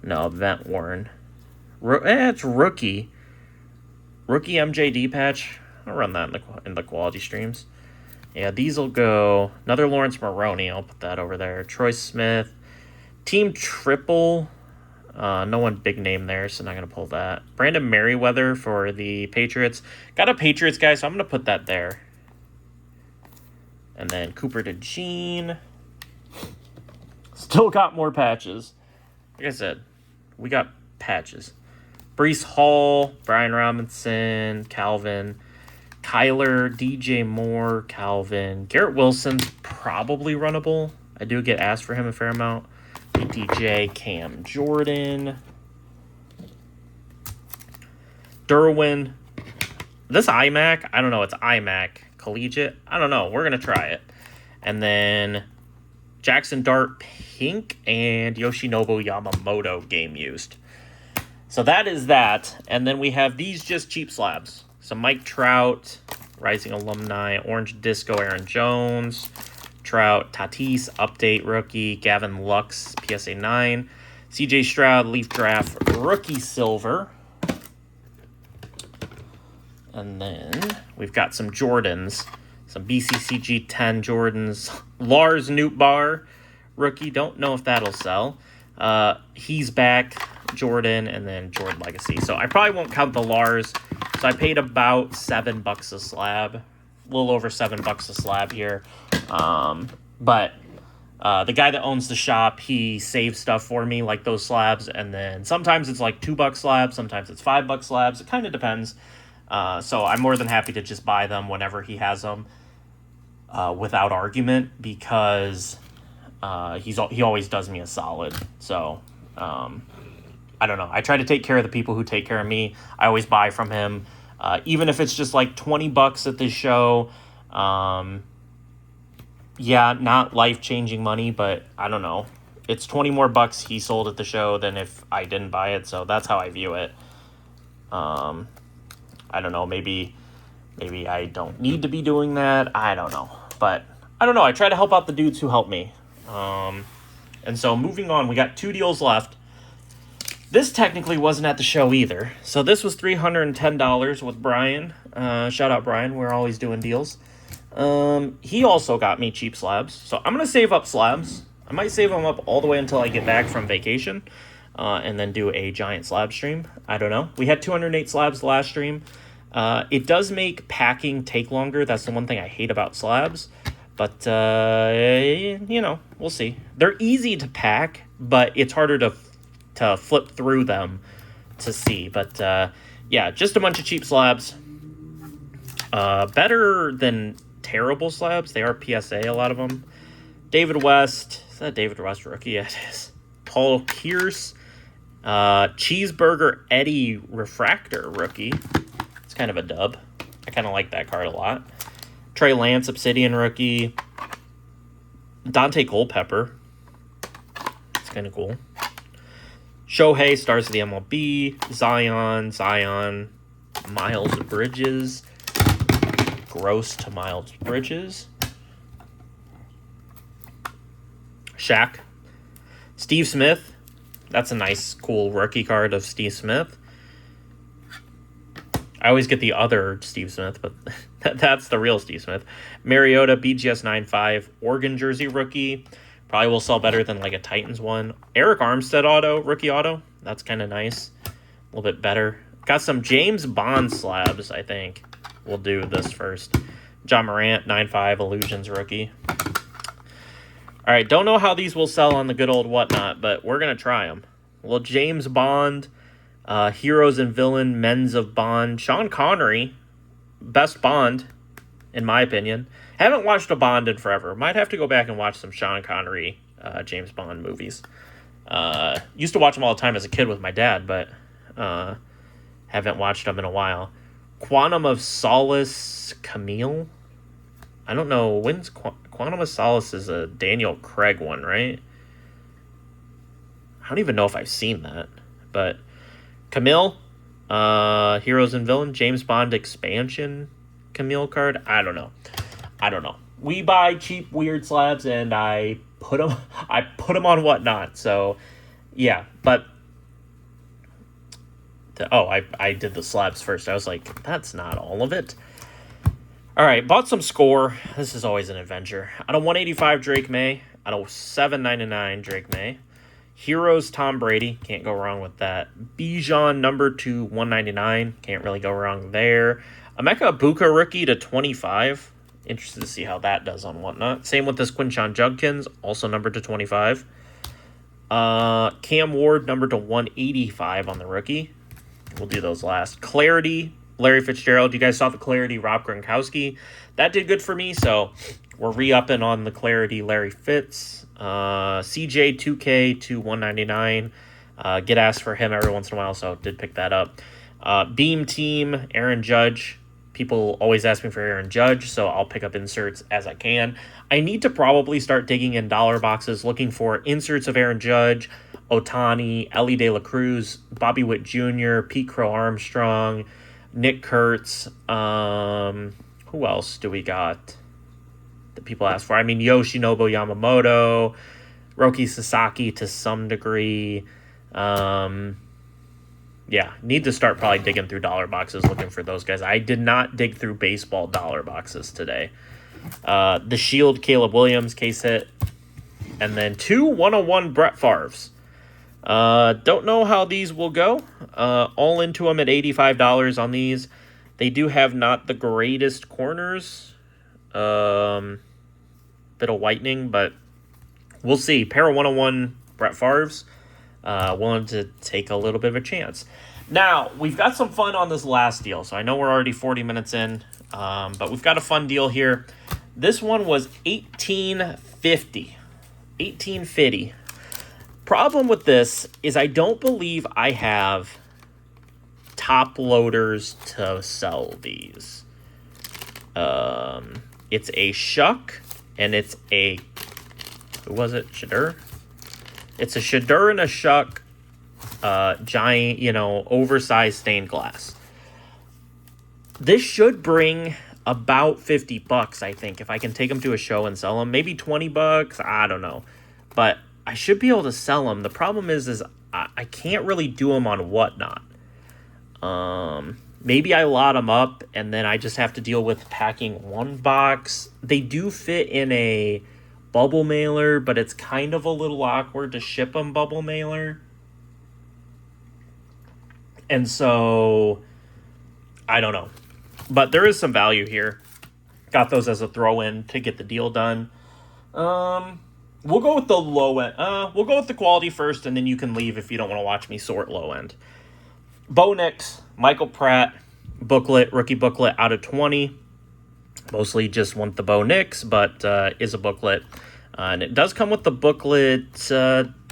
No, event worn. It's rookie. Rookie MJD patch. I'll run that in the quality streams. Yeah, these will go. Another Lawrence Maroney. I'll put that over there. Troy Smith. Team triple. No one big name there, so not going to pull that. Brandon Merriweather for the Patriots. Got a Patriots guy, so I'm going to put that there. And then Cooper DeJean. Still got more patches. Like I said, we got patches. Breece Hall, Brian Robinson, Calvin, Kyler, DJ Moore, Calvin. Garrett Wilson's probably runnable. I do get asked for him a fair amount. DJ, Cam Jordan. Derwin. This iMac, I don't know. It's iMac Collegiate. I don't know. We're going to try it. And then Jackson Dart Pink and Yoshinobu Yamamoto game used. So that is that. And then we have these just cheap slabs. So Mike Trout, Rising Alumni, Orange Disco, Aaron Jones, Trout, Tatis, Update Rookie, Gavin Lux, PSA 9, CJ Stroud, Leaf Draft, Rookie Silver. And then we've got some Jordans, some BCCG 10 Jordans. Lars Nootbaar, rookie. Don't know if that'll sell. He's back, Jordan, and then Jordan Legacy. So I probably won't count the Lars. So I paid about $7 a slab. A little over $7 a slab here. But the guy that owns the shop, he saves stuff for me, like those slabs. And then sometimes it's like $2 slabs. Sometimes it's $5 slabs. It kind of depends. So I'm more than happy to just buy them whenever he has them without argument, because he always does me a solid. So I don't know. I try to take care of the people who take care of me. I always buy from him, even if it's just like $20 at this show. Yeah, not life-changing money, but I don't know. It's 20 more bucks he sold at the show than if I didn't buy it, so that's how I view it. I don't know, maybe I don't need to be doing that. I don't know. But I don't know. I try to help out the dudes who help me. And so moving on, we got 2 deals left. This technically wasn't at the show either. So this was $310 with Brian. Shout out Brian. We're always doing deals. He also got me cheap slabs, so I'm going to save up slabs. I might save them up all the way until I get back from vacation, and then do a giant slab stream. I don't know. We had 208 slabs last stream. It does make packing take longer. That's the one thing I hate about slabs. But, we'll see. They're easy to pack, but it's harder to flip through them to see. But, yeah, just a bunch of cheap slabs. Better than terrible slabs. They are PSA, a lot of them. David West. Is that David West rookie? Yeah, it is. Paul Pierce. Cheeseburger Eddie Refractor rookie. It's kind of a dub. I kind of like that card a lot. Trey Lance Obsidian rookie. Dante Culpepper. It's kind of cool. Shohei Stars of the MLB. Zion. Miles Bridges. Gross to Miles Bridges. Shaq. Steve Smith. That's a nice, cool rookie card of Steve Smith. I always get the other Steve Smith, but that's the real Steve Smith. Mariota, BGS 9.5, Oregon jersey rookie. Probably will sell better than like a Titans one. Eric Armstead auto, rookie auto. That's kind of nice. A little bit better. Got some James Bond slabs, I think. We'll do this first. John Morant, 9.5, Illusions rookie. All right, don't know how these will sell on the good old whatnot, but we're going to try them. Well, James Bond, Heroes and Villain, Men's of Bond. Sean Connery, best Bond, in my opinion. Haven't watched a Bond in forever. Might have to go back and watch some Sean Connery James Bond movies. Used to watch them all the time as a kid with my dad, but haven't watched them in a while. Quantum of Solace, Camille. I don't know. When's Quantum of Solace is a Daniel Craig one, right? I don't even know if I've seen that. But Camille, Heroes and Villain, James Bond expansion Camille card. I don't know. We buy cheap weird slabs and I put them on whatnot. So yeah, but I did the slabs first. I was like, that's not all of it. All right, bought some score. This is always an adventure. Out of 185, Drake May. Out of 799, Drake May. Heroes, Tom Brady. Can't go wrong with that. Bijan, number 2, 199. Can't really go wrong there. Emeka Ibuka rookie to 25. Interested to see how that does on whatnot. Same with this Quinshon Judkins, also numbered to 25. Cam Ward, numbered to 185 on the rookie. We'll do those last. Clarity, Larry Fitzgerald. You guys saw the Clarity, Rob Gronkowski. That did good for me, so we're re-upping on the Clarity, Larry Fitz. CJ 2K to 199. Get asked for him every once in a while, so did pick that up. Beam Team, Aaron Judge. People always ask me for Aaron Judge, so I'll pick up inserts as I can. I need to probably start digging in dollar boxes, looking for inserts of Aaron Judge, Otani, Ellie De La Cruz, Bobby Witt Jr., Pete Crow Armstrong, Nick Kurtz. Who else do we got that people ask for? I mean, Yoshinobu Yamamoto, Roki Sasaki to some degree. Yeah, need to start probably digging through dollar boxes looking for those guys. I did not dig through baseball dollar boxes today. The Shield, Caleb Williams, case hit. And then 2 101 Brett Favre's. Don't know how these will go. All into them at $85 on these. They do have not the greatest corners. Bit of whitening, but we'll see. Pair of 101 Brett Favre's. Willing to take a little bit of a chance. Now, we've got some fun on this last deal. So I know we're already 40 minutes in, but we've got a fun deal here. This one was $18.50. $18.50. Problem with this is I don't believe I have top loaders to sell these. It's a Shuck, and it's a... Who was it? Shadur? It's a Shadur and a Shuck giant, oversized stained glass. This should bring about $50, I think, if I can take them to a show and sell them. Maybe $20, I don't know. But I should be able to sell them. The problem is I can't really do them on whatnot. Maybe I lot them up and then I just have to deal with packing one box. They do fit in a bubble mailer, but it's kind of a little awkward to ship them bubble mailer. And so, I don't know. But there is some value here. Got those as a throw-in to get the deal done. We'll go with the low end. We'll go with the quality first, and then you can leave if you don't want to watch me sort low end. Bo Nix, Michael Pratt, booklet, rookie booklet out of 20. Mostly just want the Bo Nix, but is a booklet. And it does come with the booklet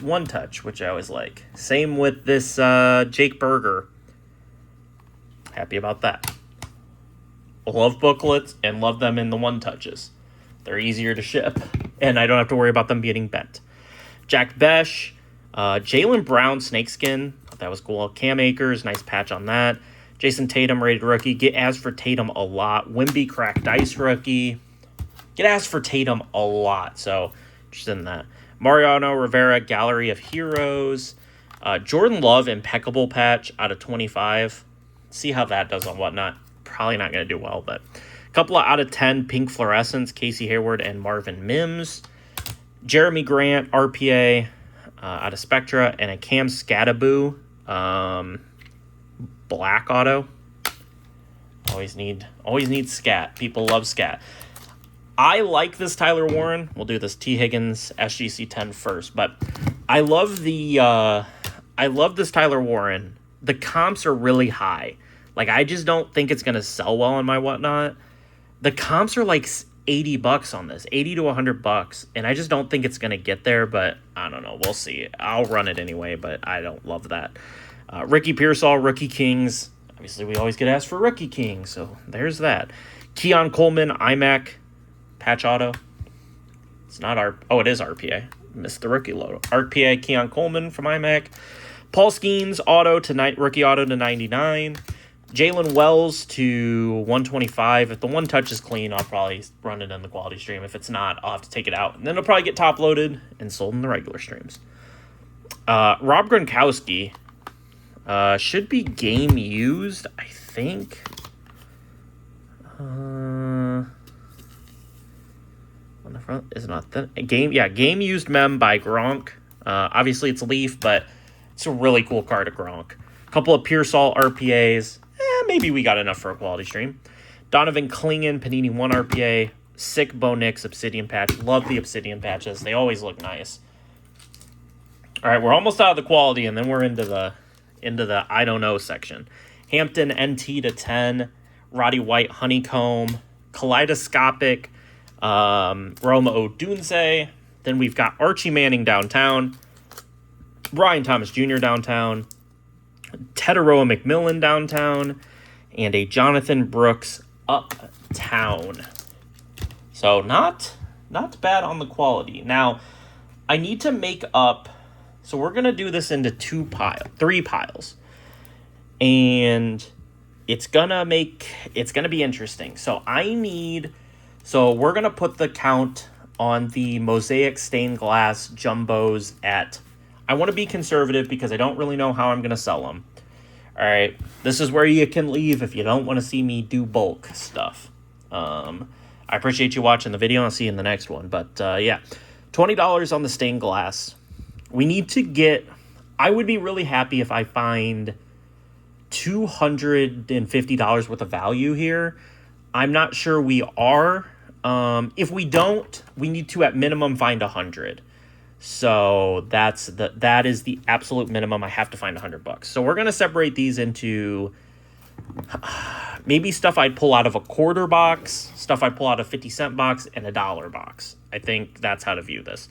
one touch, which I always like. Same with this Jake Berger. Happy about that. Love booklets and love them in the one touches. They're easier to ship, and I don't have to worry about them getting bent. Jack Besh, Jaylen Brown snakeskin. That was cool. Cam Akers, nice patch on that. Jason Tatum, rated rookie. Get asked for Tatum a lot. Wimby cracked ice rookie. Get asked for Tatum a lot, so just in that. Mariano Rivera, Gallery of Heroes. Jordan Love, impeccable patch out of 25. See how that does on whatnot. Probably not going to do well, but a couple of out of 10 pink fluorescents, Casey Hayward and Marvin Mims. Jeremy Grant, RPA, out of Spectra, and a Cam Scattaboo, black auto. Always need scat. People love scat. I like this Tyler Warren. We'll do this T. Higgins SGC 10 first, but I love this Tyler Warren. The comps are really high. Like, I just don't think it's going to sell well on my whatnot. The comps are like $80 on this, $80 to $100, and I just don't think it's going to get there, but I don't know. We'll see. I'll run it anyway, but I don't love that. Ricky Pearsall, Rookie Kings. Obviously, we always get asked for Rookie Kings, so there's that. Keon Coleman, iMac, patch auto. It's not it is RPA. Missed the rookie logo. RPA, Keon Coleman from iMac. Paul Skeens, auto to rookie auto to 99. Jalen Wells to 125. If the one touch is clean, I'll probably run it in the quality stream. If it's not, I'll have to take it out. And then it'll probably get top loaded and sold in the regular streams. Rob Gronkowski should be game used, I think. On the front is not the game. Yeah, game used mem by Gronk. Obviously it's Leaf, but it's a really cool card of Gronk. A couple of Pearsall RPAs. Maybe we got enough for a quality stream. Donovan Clingan, Panini 1 RPA. Sick Bo Nix Obsidian patch. Love the Obsidian patches. They always look nice. All right, we're almost out of the quality, and then we're into the I don't know section. Hampton NT to 10. Roddy White Honeycomb. Kaleidoscopic Roma Odunze. Then we've got Archie Manning downtown. Brian Thomas Jr. downtown. Teteroa McMillan downtown. And a Jonathan Brooks uptown. So not bad on the quality. Now, I need to make up. So we're going to do this into 3 piles. And it's going to be interesting. So we're going to put the count on the Mosaic stained glass jumbos at, I want to be conservative because I don't really know how I'm going to sell them. All right, this is where you can leave if you don't want to see me do bulk stuff. I appreciate you watching the video. I'll see you in the next one. But yeah, $20 on the stained glass. We need to get, I would be really happy if I find $250 worth of value here. I'm not sure we are. If we don't, we need to at minimum find 100. So that is the absolute minimum. I have to find $100. So we're gonna separate these into maybe stuff I'd pull out of a quarter box, stuff I pull out of 50-cent box, and a $1 box. I think that's how to view this.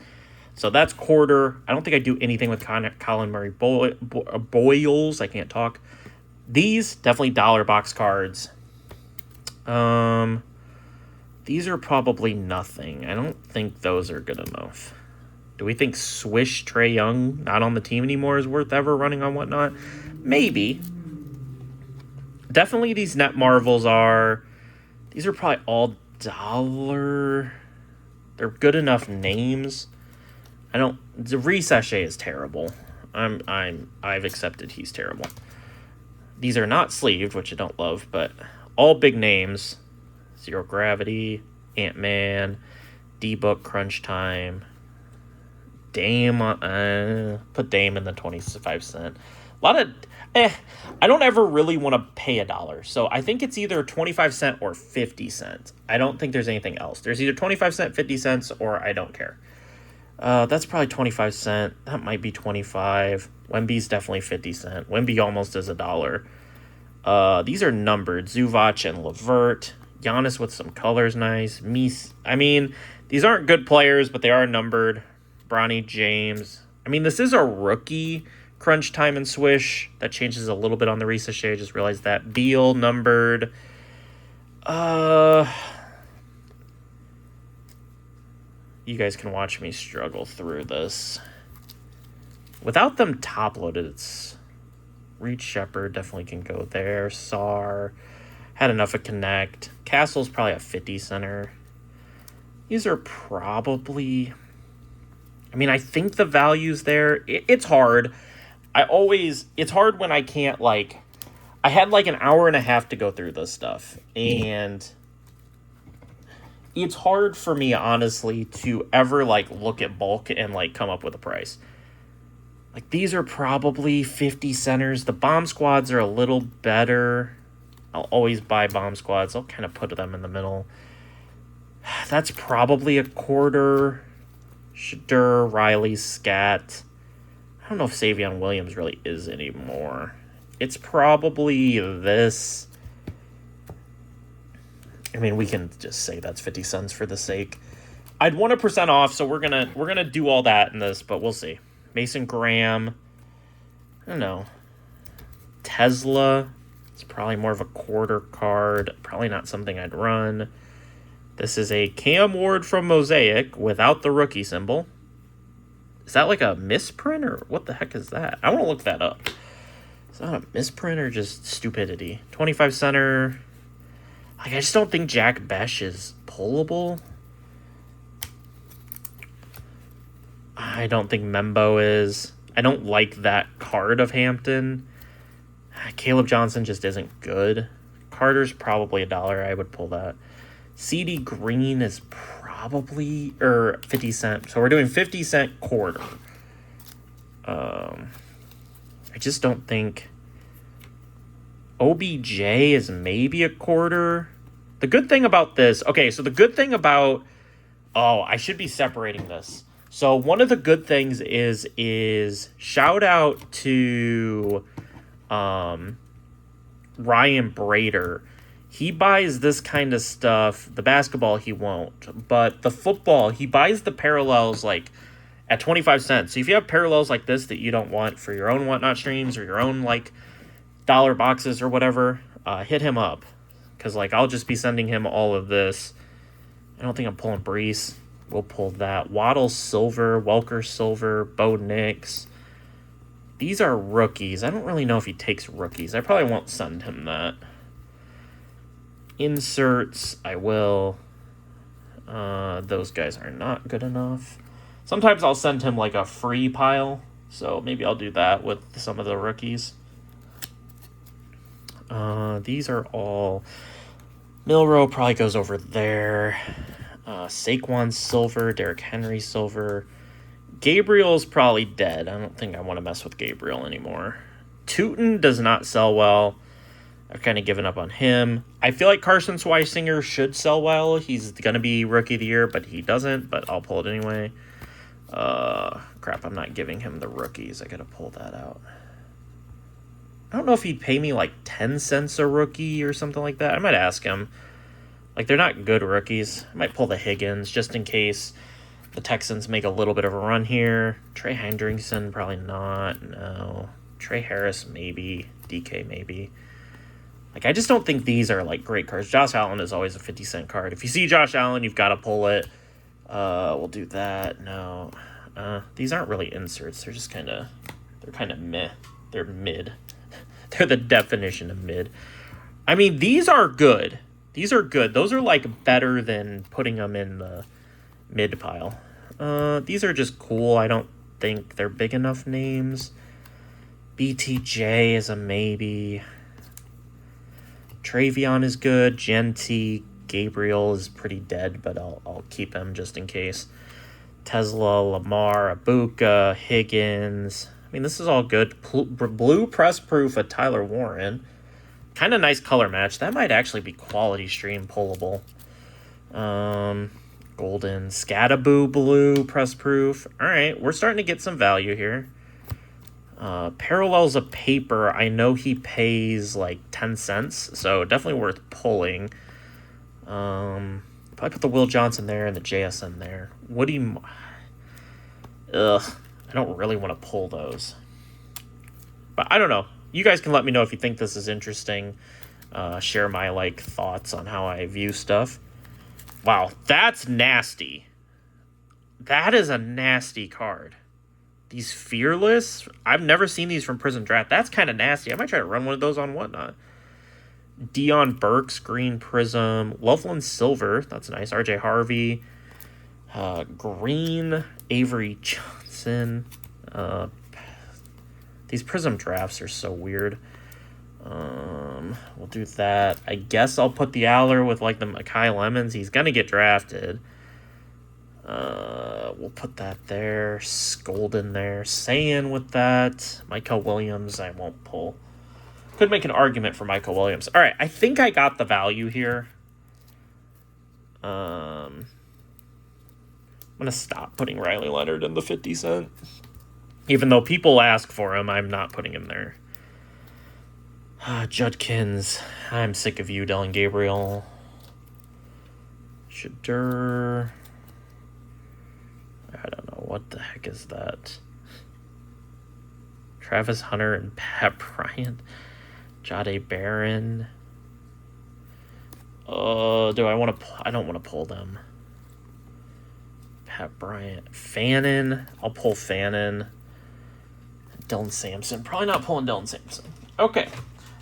So that's quarter. I don't think I do anything with Colin Murray Boyles. I can't talk. These definitely $1 box cards. These are probably nothing. I don't think those are good enough. Do we think Swish Trae Young, not on the team anymore, is worth ever running on whatnot? Maybe. Definitely these Net Marvels are. These are probably all $1. They're good enough names. The Resachet is terrible. I've accepted he's terrible. These are not sleeved, which I don't love, but all big names. Zero Gravity, Ant-Man, D-Book, Crunch Time, Dame. Put Dame in the 25 cent. A lot of... I don't ever really want to pay $1. So I think it's either 25 cent or 50 cents. I don't think there's anything else. There's either 25 cent, 50 cents, or I don't care. That's probably 25 cent. That might be 25. Wemby's definitely 50 cent. Wemby almost is $1. These are numbered. Zubac and LeVert. Giannis with some colors, nice. I mean, these aren't good players, but they are numbered. Bronny James. I mean, this is a rookie Crunch Time and Swish. That changes a little bit on the Ricochet. I just realized that. Beal numbered. You guys can watch me struggle through this. Without them top-loaded, it's... Reed Shepherd definitely can go there. Sar. Had enough of Connect. Castle's probably a 50 center. These are probably... I mean, I think the value's there. It's hard. It's hard when I can't, like... I had, like, an hour and a half to go through this stuff. And... It's hard for me, honestly, to ever, like, look at bulk and, like, come up with a price. Like, these are probably 50 centers. The bomb squads are a little better. I'll always buy bomb squads. I'll kind of put them in the middle. That's probably a quarter. Shadur, Riley, Scat. I don't know if Savion Williams really is anymore. It's probably this. I mean, we can just say that's 50 cents for the sake. I'd want a percent off, so we're gonna do all that in this, but we'll see. Mason Graham. I don't know. Tesla. It's probably more of a quarter card. Probably not something I'd run. This is a Cam Ward from Mosaic without the rookie symbol. Is that like a misprint or what the heck is that? I want to look that up. Is that a misprint or just stupidity? 25 center. Like, I just don't think Jack Besh is pullable. I don't think Membo is. I don't like that card of Hampton. Caleb Johnson just isn't good. Carter's probably $1. I would pull that. CD Green is probably 50 cent. So we're doing 50 cent quarter. I just don't think OBJ is maybe a quarter. The good thing about this, okay, so the good thing about, I should be separating this. So one of the good things is shout out to Ryan Brader. He buys this kind of stuff. The basketball he won't, but the football he buys the parallels like at 25 cents. So if you have parallels like this that you don't want for your own whatnot streams or your own like dollar boxes or whatever, hit him up, because like I'll just be sending him all of this. I don't think I'm pulling Brees. We'll pull that. Waddle silver, Welker silver, Bo Nix. These are rookies. I don't really know if he takes rookies. I probably won't send him that. Inserts, I will. Those guys are not good enough. Sometimes I'll send him like a free pile, so maybe I'll do that with some of the rookies. These are all... Milrow probably goes over there. Saquon silver, Derrick Henry silver. Gabriel's probably dead. I don't think I want to mess with Gabriel anymore. Tootin does not sell well. I've kind of given up on him. I feel like Carson Schweisinger should sell well. He's going to be Rookie of the Year, but he doesn't. But I'll pull it anyway. Crap, I'm not giving him the rookies. I got to pull that out. I don't know if he'd pay me like 10 cents a rookie or something like that. I might ask him. Like, they're not good rookies. I might pull the Higgins just in case the Texans make a little bit of a run here. Trey Hendrickson, probably not. No. Trey Harris, maybe. DK, maybe. Like, I just don't think these are, like, great cards. Josh Allen is always a 50-cent card. If you see Josh Allen, you've got to pull it. We'll do that. No. These aren't really inserts. They're just kind of... They're kind of meh. They're mid. They're the definition of mid. I mean, these are good. These are good. Those are, like, better than putting them in the mid pile. These are just cool. I don't think they're big enough names. BTJ is a maybe. Travion is good. Genty, Gabriel is pretty dead, but I'll keep him just in case. Tesla, Lamar, Abuka, Higgins. I mean, this is all good. Blue press proof of Tyler Warren. Kind of nice color match. That might actually be quality stream pullable. Golden Scattaboo blue press proof. All right, we're starting to get some value here. Parallels of paper. I know he pays like 10 cents, so definitely worth pulling. Probably put the Will Johnson there and the JSN there. Woody. I don't really want to pull those. But I don't know. You guys can let me know if you think this is interesting. Share my like thoughts on how I view stuff. Wow, that's nasty. That is a nasty card. These Fearless, I've never seen these from Prism Draft. That's kind of nasty. I might try to run one of those on Whatnot. Dion Burks, Green Prism. Loveland Silver, that's nice. RJ Harvey. Green, Avery Johnson. These Prism Drafts are so weird. We'll do that. I guess I'll put the Aller with like the Makai Lemons. He's gonna get drafted. We'll put that there. Golden there. Saiyan with that. Michael Williams, I won't pull. Could make an argument for Michael Williams. All right, I think I got the value here. I'm gonna stop putting Riley Leonard in the 50 cent. Even though people ask for him, I'm not putting him there. Judkins. I'm sick of you, Dylan Gabriel. Shadur. I don't know. What the heck is that? Travis Hunter and Pat Bryant. Jade Barron. Do I want to... I don't want to pull them. Pat Bryant. Fannin. I'll pull Fannin. Dylan Sampson. Probably not pulling Dylan Sampson. Okay.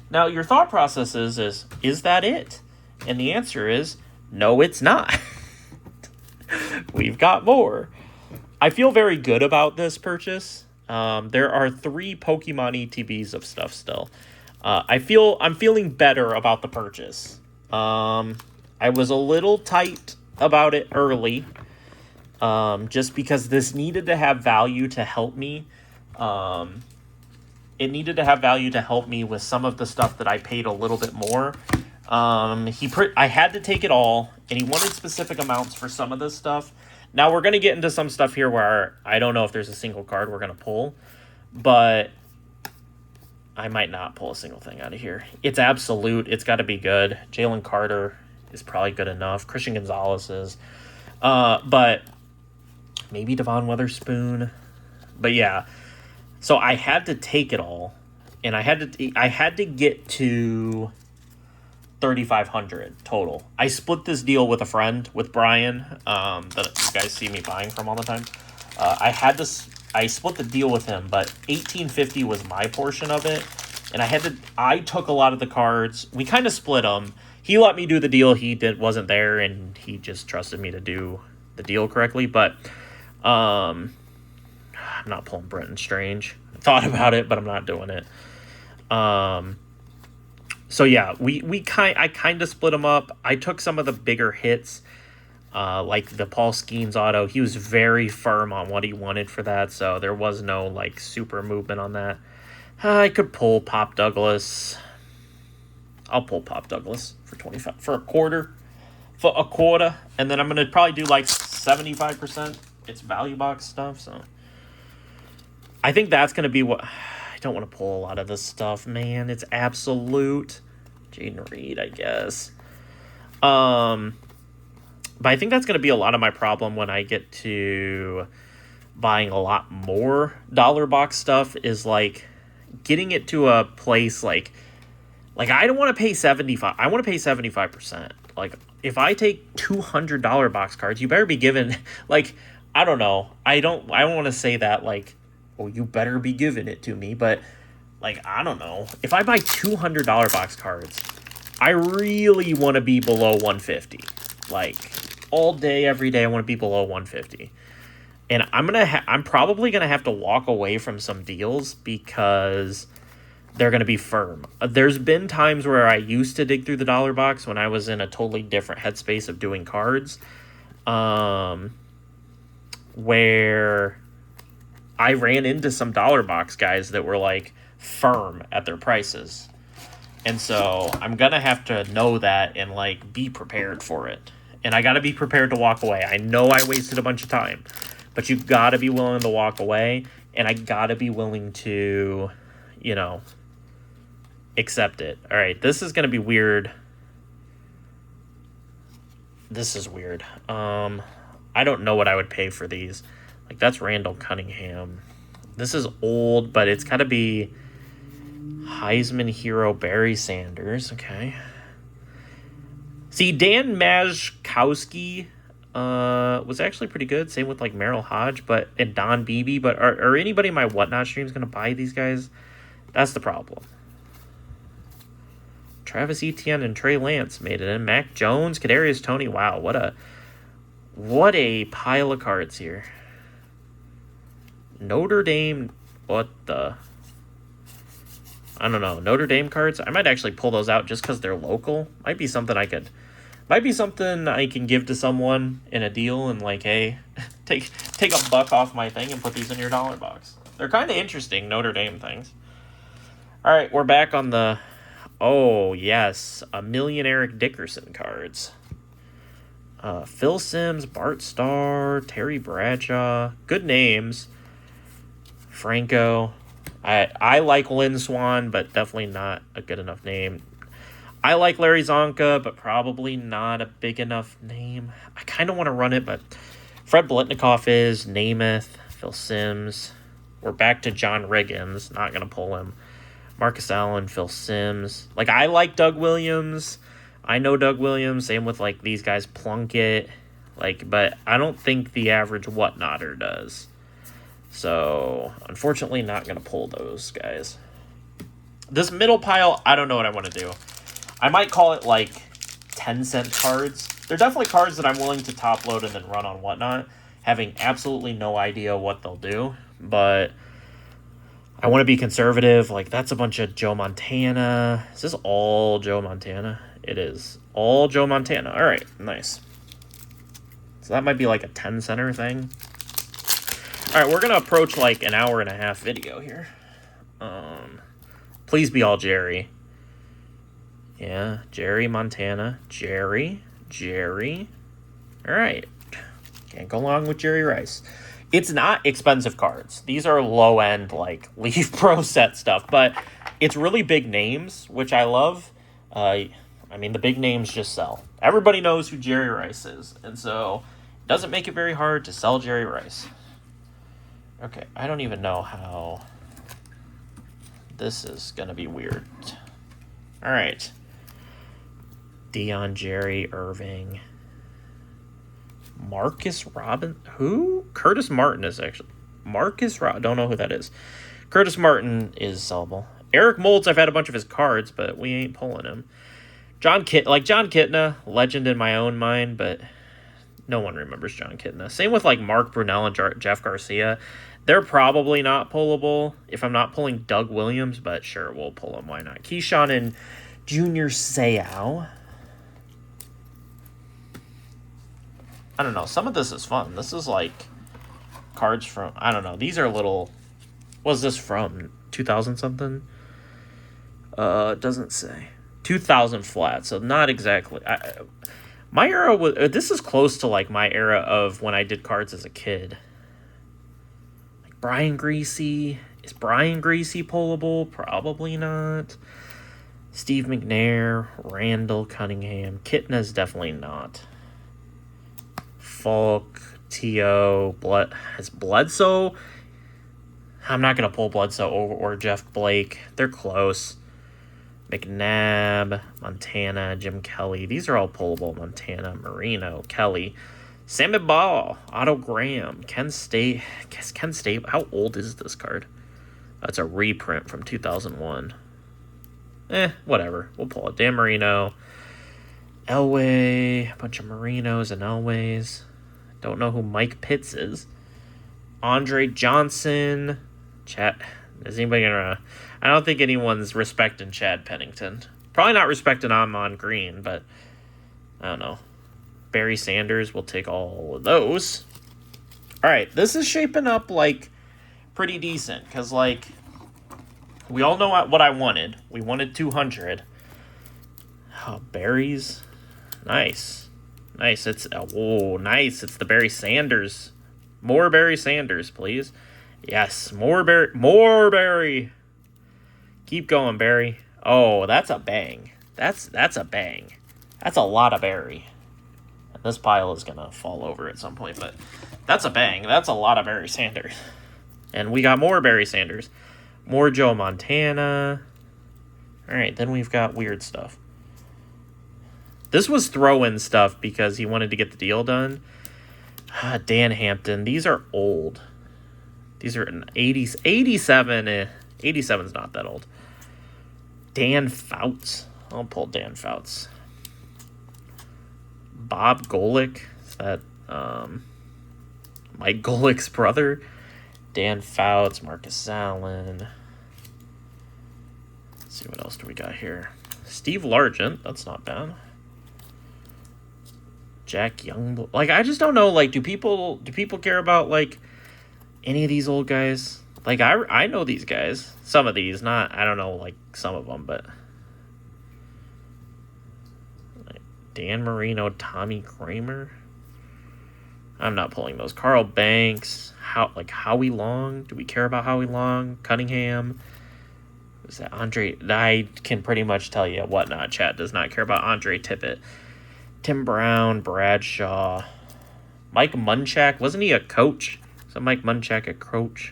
Now, your thought process is that it? And the answer is, no, it's not. We've got more. I feel very good about this purchase. There are 3 Pokemon ETBs of stuff still. I'm feeling better about the purchase. I was a little tight about it early, just because this needed to have value to help me. It needed to have value to help me with some of the stuff that I paid a little bit more. I had to take it all, and he wanted specific amounts for some of this stuff. Now we're going to get into some stuff here where I don't know if there's a single card we're going to pull, but I might not pull a single thing out of here. It's absolute. It's got to be good. Jalen Carter is probably good enough. Christian Gonzalez is. But maybe Devon Witherspoon. But yeah. So I had to take it all, and I had to get to 3,500 total. I split this deal with a friend, with Brian, that you guys see me buying from all the time. I split the deal with him, but 1,850 was my portion of it, and I took a lot of the cards. We kind of split them. He let me do the deal. He wasn't there, and he just trusted me to do the deal correctly. But I'm not pulling Brenton Strange. I thought about it, but I'm not doing it. So yeah, I kind of split them up. I took some of the bigger hits, like the Paul Skeens auto. He was very firm on what he wanted for that, so there was no like super movement on that. I could pull Pop Douglas. I'll pull Pop Douglas for 25 for a quarter, and then I'm gonna probably do like 75%. It's value box stuff, so I think that's gonna be what. I don't want to pull a lot of this stuff, man. It's absolute. Jaden Reed, I guess. But I think that's going to be a lot of my problem when I get to buying a lot more dollar box stuff, is like getting it to a place like I don't want to pay 75. I want to pay 75%. Like if I take $200 box cards, you better be given like, I don't know. I don't want to say that like, oh, you better be giving it to me. But, like, I don't know. If I buy $200 box cards, I really want to be below 150. Like, all day, every day, I want to be below 150. And I'm probably going to have to walk away from some deals because they're going to be firm. There's been times where I used to dig through the dollar box when I was in a totally different headspace of doing cards, where I ran into some dollar box guys that were like firm at their prices. And so I'm going to have to know that and like be prepared for it. And I got to be prepared to walk away. I know I wasted a bunch of time, but you got to be willing to walk away, and I got to be willing to, you know, accept it. All right, this is going to be weird. This is weird. I don't know what I would pay for these. Like, that's Randall Cunningham. This is old, but it's got to be Heisman hero Barry Sanders. Okay. See, Dan Majkowski was actually pretty good. Same with like Merrill Hodge, and Don Beebe. But are anybody in my Whatnot streams going to buy these guys? That's the problem. Travis Etienne and Trey Lance made it in. Mac Jones, Kadarius Toney. Wow, what a pile of cards here. Notre Dame. What the? I don't know. Notre Dame cards. I might actually pull those out just because they're local. Might be something I can give to someone in a deal and like, hey, take $1 off my thing and put these in your dollar box. They're kind of interesting Notre Dame things. All right, we're back on the. Oh yes, a million Eric Dickerson cards. Phil Simms, Bart Starr, Terry Bradshaw. Good names. Franco. I like Lynn Swan, but definitely not a good enough name. I like Larry Zonka, but probably not a big enough name. I kind of want to run it, but Fred Biletnikoff is, Namath, Phil Simms. We're back to John Riggins. Not going to pull him. Marcus Allen, Phil Simms. Like, I like Doug Williams. I know Doug Williams. Same with, like, these guys, Plunkett. Like, but I don't think the average Whatnotter does. So, unfortunately, not going to pull those guys. This middle pile, I don't know what I want to do. I might call it, like, 10-cent cards. They're definitely cards that I'm willing to top load and then run on Whatnot, having absolutely no idea what they'll do. But I want to be conservative. Like, that's a bunch of Joe Montana. Is this all Joe Montana? It is. All Joe Montana. All right, nice. So that might be like a 10-center thing. All right, we're going to approach like an hour and a half video here. Please be all Jerry. Yeah, Jerry Montana. Jerry. All right. Can't go along with Jerry Rice. It's not expensive cards. These are low-end, like, Leaf Pro set stuff. But it's really big names, which I love. I mean, the big names just sell. Everybody knows who Jerry Rice is. And so it doesn't make it very hard to sell Jerry Rice. Okay, I don't even know how this is going to be weird. All right. Dion, Jerry, Irving. Marcus Robin. Who? Curtis Martin is actually. Don't know who that is. Curtis Martin is sellable. Eric Moulds, I've had a bunch of his cards, but we ain't pulling him. John Kitna, legend in my own mind, but no one remembers John Kitna. Same with like Mark Brunell and Jeff Garcia. They're probably not pullable if I'm not pulling Doug Williams, but sure, we'll pull them. Why not? Keyshawn and Junior Seau. I don't know. Some of this is fun. This is like cards from, I don't know. These are little, what's this from? 2000 something? It doesn't say. 2000 flat, so not exactly. My era was, this is close to like my era of when I did cards as a kid. Like Brian Greasy. Is Brian Greasy pullable? Probably not. Steve McNair, Randall Cunningham. Kitna's definitely not. Falk, T.O., Bledsoe. I'm not going to pull Bledsoe or Jeff Blake. They're close. McNabb, Montana, Jim Kelly. These are all pullable. Montana, Marino, Kelly. Sammy Ball, Otto Graham, Ken State. How old is this card? That's a reprint from 2001. Whatever. We'll pull it. Dan Marino. Elway. A bunch of Marinos and Elways. Don't know who Mike Pitts is. Andre Johnson. Is anybody gonna? I don't think anyone's respecting Chad Pennington. Probably not respecting Amon Green, but I don't know. Barry Sanders will take all of those. All right, this is shaping up like pretty decent because like we all know what I wanted. We wanted 200. Oh, berries, nice. It's nice. It's the Barry Sanders. More Barry Sanders, please. Yes, more Barry. Keep going, Barry. Oh, that's a bang. That's a bang. That's a lot of Barry. And this pile is gonna fall over at some point, but that's a bang. That's a lot of Barry Sanders. And we got more Barry Sanders. More Joe Montana. All right, then we've got weird stuff. This was throw-in stuff because he wanted to get the deal done. Dan Hampton. These are old. These are 80s. 87. 87's not that old. Dan Fouts. I'll pull Dan Fouts. Bob Golick. Is that Mike Golick's brother? Dan Fouts. Marcus Allen. Let's see what else do we got here. Steve Largent. That's not bad. Jack Young. Like, I just don't know. Like, do people care about like any of these old guys? Like, I know these guys. Some of these, not, I don't know, like, some of them, but like Dan Marino, Tommy Kramer. I'm not pulling those. Carl Banks. Howie Long. Do we care about Howie Long? Cunningham. Is that Andre? I can pretty much tell you Whatnot Chat does not care about Andre Tippett. Tim Brown, Bradshaw, Mike Munchak. Wasn't he a coach? So Mike Munchak a coach.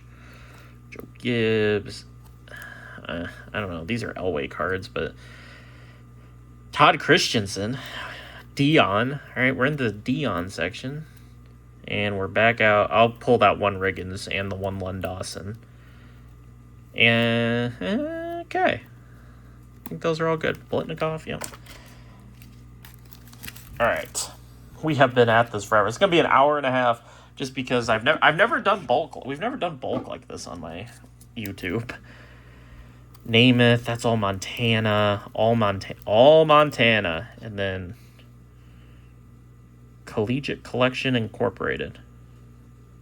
Joe Gibbs. I don't know. These are Elway cards, but Todd Christensen, Dion. All right, we're in the Dion section, and we're back out. I'll pull that one Riggins and the one Len Dawson. And okay, I think those are all good. Blitnikoff, yeah. All right, we have been at this forever. It's gonna be an hour and a half, just because I've never done bulk. We've never done bulk like this on my YouTube. Namath, that's all Montana, all Montana, and then Collegiate Collection Incorporated.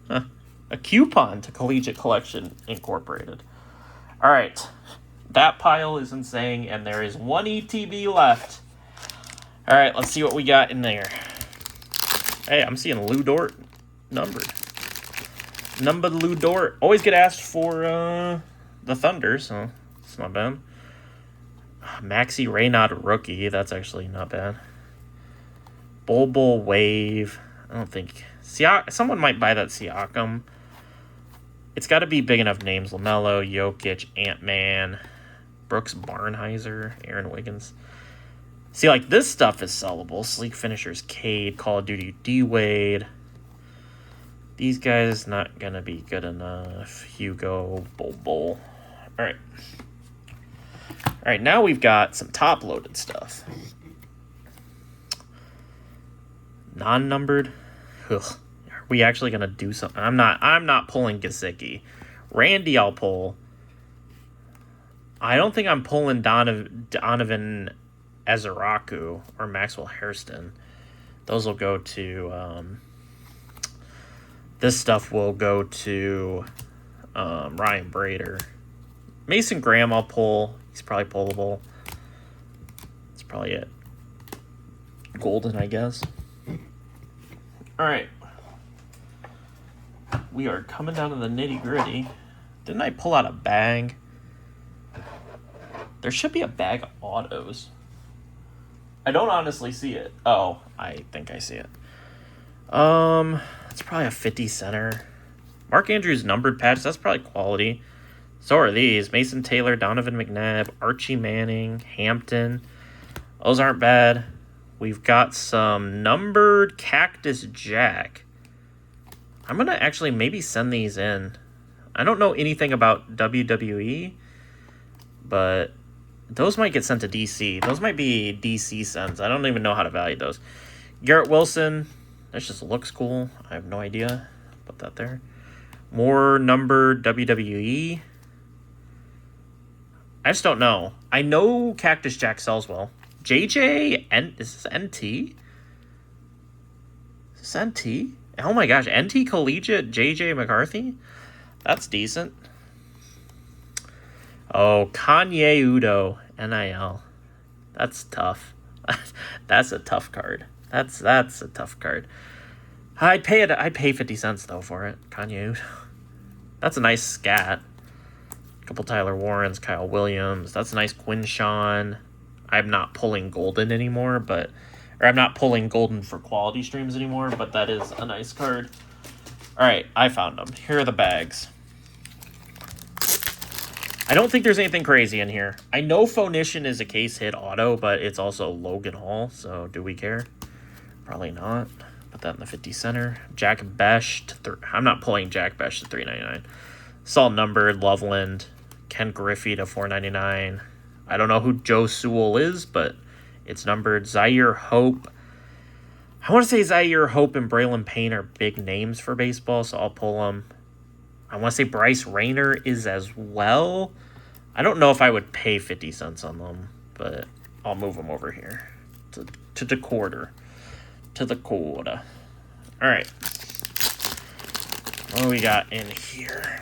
Huh. A coupon to Collegiate Collection Incorporated. All right, that pile is insane, and there is one ETB left. All right, let's see what we got in there. Hey, I'm seeing Lou Dort numbered. Numbered Lou Dort. Always get asked for the Thunder, so it's not bad. Maxi Reynaud rookie. That's actually not bad. Bol Wave. I don't think... someone might buy that Siakam. It's got to be big enough names. LaMelo, Jokic, Ant-Man, Brooks Barnheiser, Aaron Wiggins. See, like, this stuff is sellable. Sleek Finishers, Cade, Call of Duty, D-Wade. These guys not going to be good enough. Hugo, Bol. All right. All right, now we've got some top-loaded stuff. Non-numbered. Ugh. Are we actually going to do something? I'm not pulling Gesicki. Randy, I'll pull. I don't think I'm pulling Donovan Ezeraku or Maxwell Hairston. Those will go to this stuff will go to Ryan Brader. Mason Graham I'll pull. He's probably pullable. That's probably it. Golden, I guess. Alright. We are coming down to the nitty gritty. Didn't I pull out a bag? There should be a bag of autos. I don't honestly see it. Oh, I think I see it. It's probably a 50 center. Mark Andrews numbered patch. That's probably quality. So are these. Mason Taylor, Donovan McNabb, Archie Manning, Hampton. Those aren't bad. We've got some numbered Cactus Jack. I'm going to actually maybe send these in. I don't know anything about WWE, but those might get sent to DC. Those might be DC sends. I don't even know how to value those. Garrett Wilson. That just looks cool. I have no idea. Put that there. More numbered WWE. I just don't know. I know Cactus Jack sells well. JJ, is this NT? Is this NT? Oh my gosh, NT Collegiate JJ McCarthy? That's decent. Oh, Kanye Udo, NIL. That's tough. That's a tough card. That's a tough card. I'd pay 50 cents though for it. Kanye Udo. That's a nice scat. A couple Tyler Warrens, Kyle Williams. That's a nice Quinshawn. I'm not pulling golden anymore, or I'm not pulling golden for quality streams anymore, but that is a nice card. All right, I found them. Here are the bags. I don't think there's anything crazy in here. I know Phonician is a case hit auto, but it's also Logan Hall, so do we care? Probably not. Put that in the 50 center. Jack Besh I'm not pulling Jack Besh to 399. Saul Numbered, Loveland, Ken Griffey to 499. I don't know who Joe Sewell is, but it's numbered. Zaire Hope. I want to say Zaire Hope and Braylon Payne are big names for baseball, so I'll pull them. I want to say Bryce Rayner is as well. I don't know if I would pay 50 cents on them, but I'll move them over here to the quarter. To the quarter. All right. What do we got in here?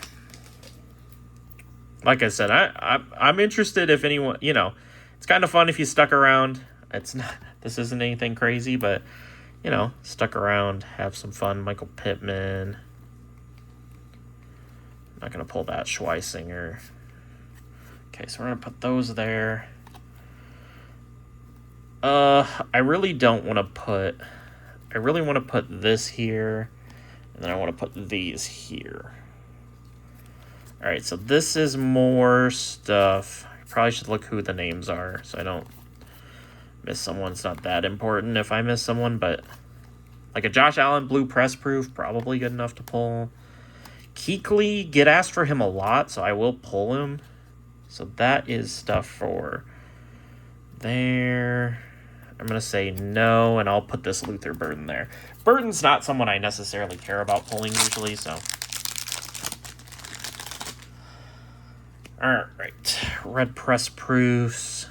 Like I said, I'm interested if anyone, it's kind of fun if you stuck around. This isn't anything crazy, but, stuck around, have some fun. Michael Pittman. Not going to pull that. Schweisinger. Okay, so we're going to put those there. I really want to put this here, and then I want to put these here. All right, so this is more stuff. I probably should look who the names are so I don't miss someone. It's not that important if I miss someone, but like a Josh Allen blue press proof, probably good enough to pull. Kuechly, get asked for him a lot, so I will pull him. So that is stuff for there. I'm going to say no, and I'll put this Luther Burden there. Burden's not someone I necessarily care about pulling usually, so. All right. Red press proofs.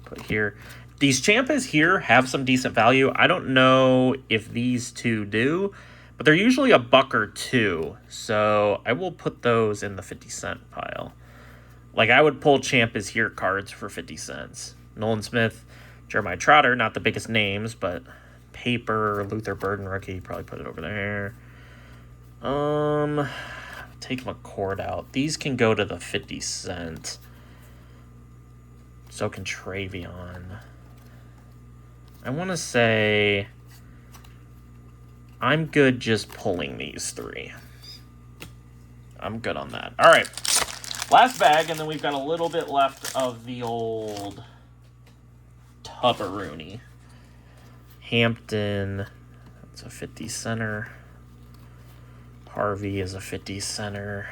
Put here. These Champas here have some decent value. I don't know if these two do, but they're usually $1 or $2. So I will put those in the 50 cent pile. Like I would pull Champas here cards for 50 cents. Nolan Smith, Jeremiah Trotter, not the biggest names, but paper, Luther Burden rookie, probably put it over there. Take McCord out. These can go to the 50 cent. So can Travion. I want to say I'm good just pulling these three. I'm good on that. All right. Last bag, and then we've got a little bit left of the old Tubberoonie. Hampton, that's a 50 center. Harvey is a 50 center.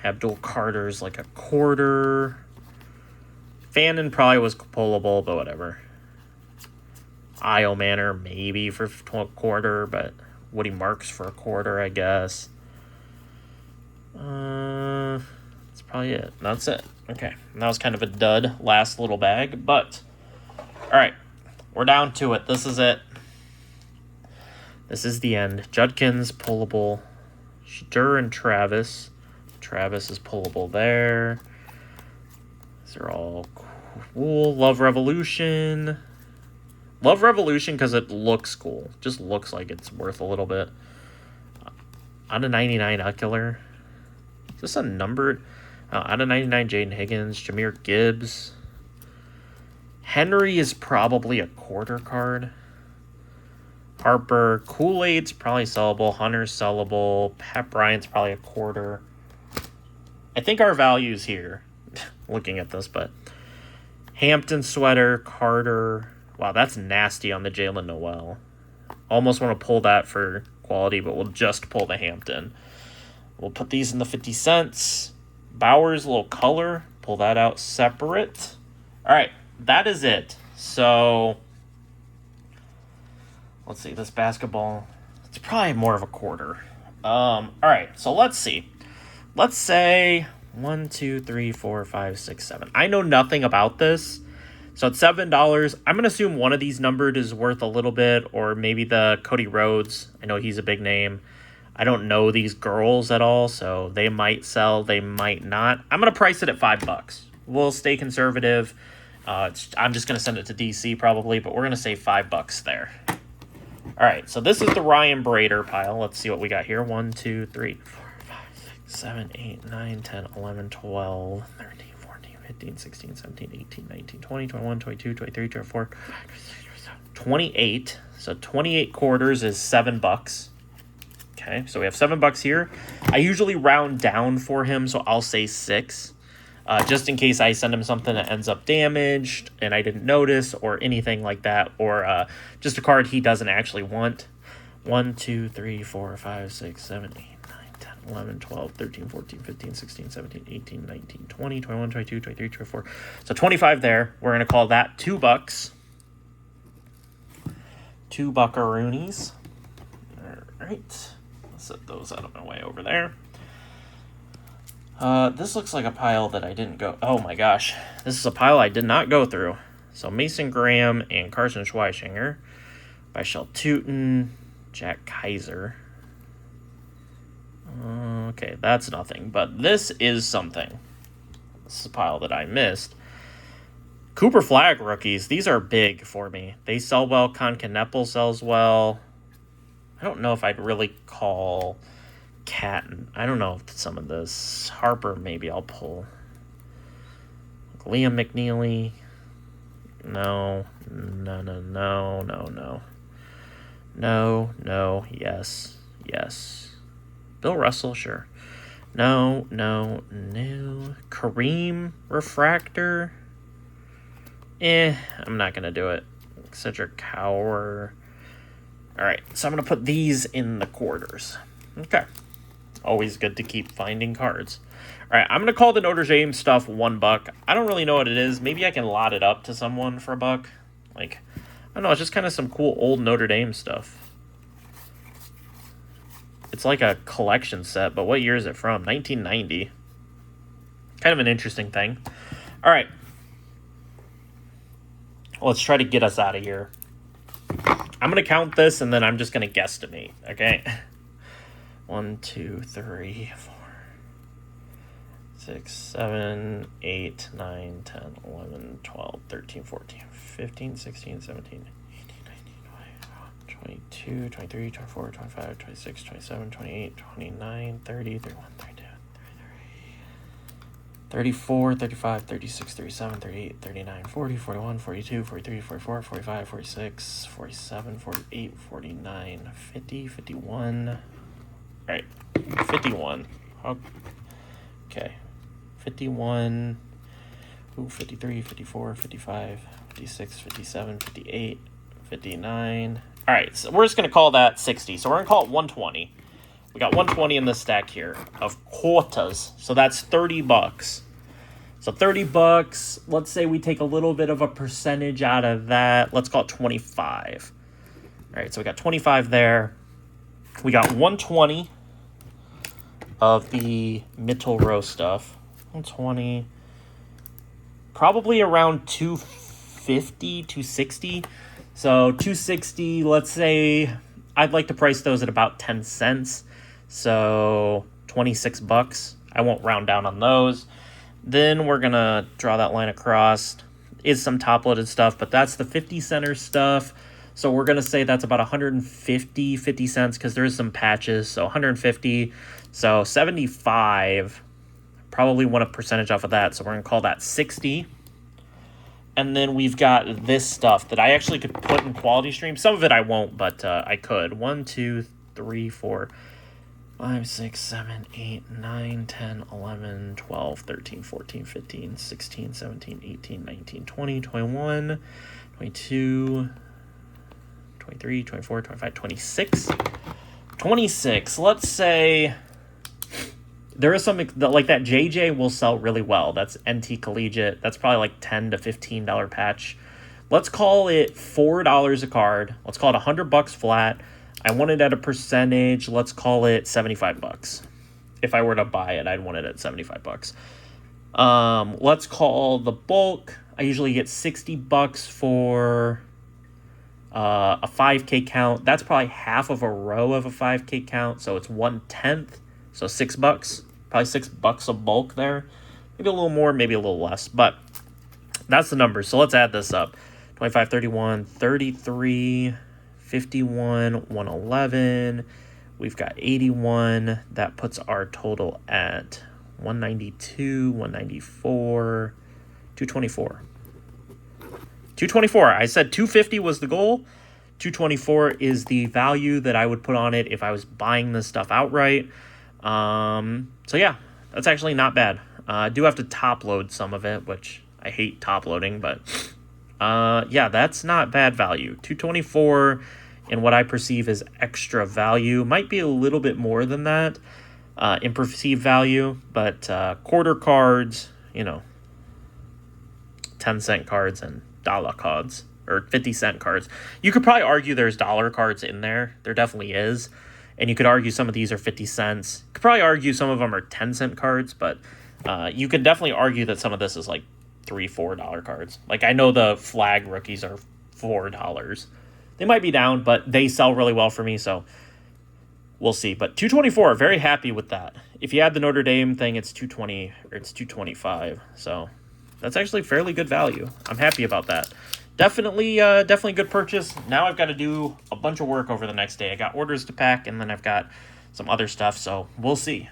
Abdul Carter's like a quarter. Fannin probably was pullable, but whatever. Io Manor maybe for a quarter, but Woody Marks for a quarter, I guess. That's probably it. That's it. Okay. And that was kind of a dud last little bag, but all right. We're down to it. This is it. This is the end. Judkins, pullable. Stur and Travis. Travis is pullable there. These are all cool. Love Revolution. Love Revolution because it looks cool. Just looks like it's worth a little bit. Out of 99, Ocular. Is this a numbered? Out of 99, Jaden Higgins. Jahmyr Gibbs. Henry is probably a quarter card. Harper. Kool-Aid's probably sellable. Hunter's sellable. Pat Bryant's probably a quarter. I think our value's here. Looking at this, but Hampton sweater. Carter. Wow, that's nasty on the Jalen Noel. Almost want to pull that for quality, but we'll just pull the Hampton. We'll put these in the 50 cents. Bowers, little color. Pull that out separate. All right, that is it. So, let's see, this basketball, it's probably more of a quarter. All right, so let's see. let's say 1, 2, 3, 4, 5, 6, 7. I know nothing about this. So it's $7. I'm going to assume one of these numbered is worth a little bit, or maybe the Cody Rhodes. I know he's a big name. I don't know these girls at all, so they might sell, they might not. I'm going to price it at $5. We'll stay conservative. I'm just going to send it to DC probably, but we're going to say $5 there. All right, so this is the Ryan Brader pile. Let's see what we got here. 1, 2, 3, 4, 5, 6, 7, 8, 9, 10, 11, 12, 13, 14, 15, 16, 17, 18, 19, 20, 21, 22, 23, 24, 28. So 28 quarters is $7. Okay, so we have $7 here. I usually round down for him, so I'll say 6. Just in case I send him something that ends up damaged and I didn't notice or anything like that, or just a card he doesn't actually want. 1, 2, 3, 4, 5, 6, 7, 8, 9, 10, 11, 12, 13, 14, 15, 16, 17, 18, 19, 20, 21, 22, 23, 24. So 25 there. We're going to call that $2. 2 buckaroonies. All right. Let's set those out of my way over there. This looks like a pile that I didn't go... Oh my gosh. This is a pile I did not go through. So Mason Graham and Carson Schweischinger. By Shell Tootin. Jack Kaiser. Okay, that's nothing. But this is something. This is a pile that I missed. Cooper Flagg rookies. These are big for me. They sell well. Concanepal sells well. I don't know if I'd really call... Catton. I don't know if some of this. Harper, maybe I'll pull. Liam McNeely. No. No. Yes. Bill Russell, sure. No. Kareem Refractor. I'm not going to do it. Cedric Cower. All right, so I'm going to put these in the quarters. Okay. Always good to keep finding cards. All right, I'm going to call the Notre Dame stuff $1. I don't really know what it is. Maybe I can lot it up to someone for $1. Like, I don't know. It's just kind of some cool old Notre Dame stuff. It's like a collection set, but what year is it from? 1990. Kind of an interesting thing. All right. Let's try to get us out of here. I'm going to count this, and then I'm just going to guesstimate, okay? 1, 2, 3, 4, 6, 7, 8, 9, 10, 11, 12, 13, 14, 15, 16, 17, 18, 19, 20, 22, 23, 24, 25, 26, 27, 28, 29, 30, 31, 32, 34, 35, 36, 37, 38, 39, 40, 41, 42, 43, 44, 45, 46, 47, 48, 49, 50, 51... All right, 51. Okay, 51. 53, 54, 55, 56, 57, 58, 59. All right, so we're just going to call that 60. So we're going to call it 120. We got 120 in this stack here of quarters. So that's $30. So $30. Let's say we take a little bit of a percentage out of that. Let's call it 25. All right, so we got 25 there. We got 120 of the Mitchell Row stuff. 120. Probably around 250, 260. So 260, let's say I'd like to price those at about 10 cents. So $26. I won't round down on those. Then we're going to draw that line across. Is some top-loaded stuff, but that's the 50 center stuff. So we're going to say that's about 50 cents because there is some patches. So 150. So 75. Probably want a percentage off of that. So we're going to call that 60. And then we've got this stuff that I actually could put in quality stream. Some of it I won't, but I could. 1, 2, 3, 4, 5, 6, 7, 8, 9, 10, 11, 12, 13, 14, 15, 16, 17, 18, 19, 20, 21, 22, 23, 24, 25, 26. 26. Let's say there is something that, like that JJ will sell really well. That's NT Collegiate. That's probably like $10 to $15 patch. Let's call it $4 a card. Let's call it $100 flat. I want it at a percentage. Let's call it $75. if I were to buy it, I'd want it at $75. Let's call the bulk. I usually get $60 for a 5K count. That's probably half of a row of a 5K count, so it's 1/10, so $6, probably $6 a bulk there. Maybe a little more, maybe a little less, but that's the number. So let's add this up. 25, 31, 33, 51, 111. We've got 81. That puts our total at 192, 194, 224. 224. I said 250 was the goal. 224 is the value that I would put on it if I was buying this stuff outright. So yeah, that's actually not bad. I do have to top load some of it, which I hate top loading, but yeah, that's not bad value. 224 in what I perceive as extra value. Might be a little bit more than that in perceived value, but quarter cards, 10-cent cards and dollar cards, or 50-cent cards. You could probably argue there's dollar cards in there. There definitely is. And you could argue some of these are 50 cents. You could probably argue some of them are 10-cent cards, but you could definitely argue that some of this is like $3-4 cards. Like, I know the flag rookies are $4. They might be down, but they sell really well for me, so we'll see. But 224, very happy with that. If you add the Notre Dame thing, it's 220 or it's 225. So that's actually fairly good value. I'm happy about that. Definitely good purchase. Now I've got to do a bunch of work over the next day. I got orders to pack, and then I've got some other stuff, so we'll see.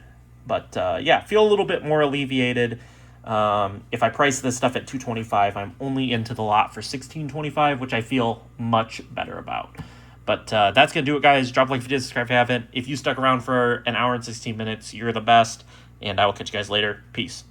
But yeah, feel a little bit more alleviated. If I price this stuff at $225, I'm only into the lot for $16.25, which I feel much better about. But that's going to do it, guys. Drop a like if you did, subscribe if you haven't. If you stuck around for an hour and 16 minutes, you're the best. And I will catch you guys later. Peace.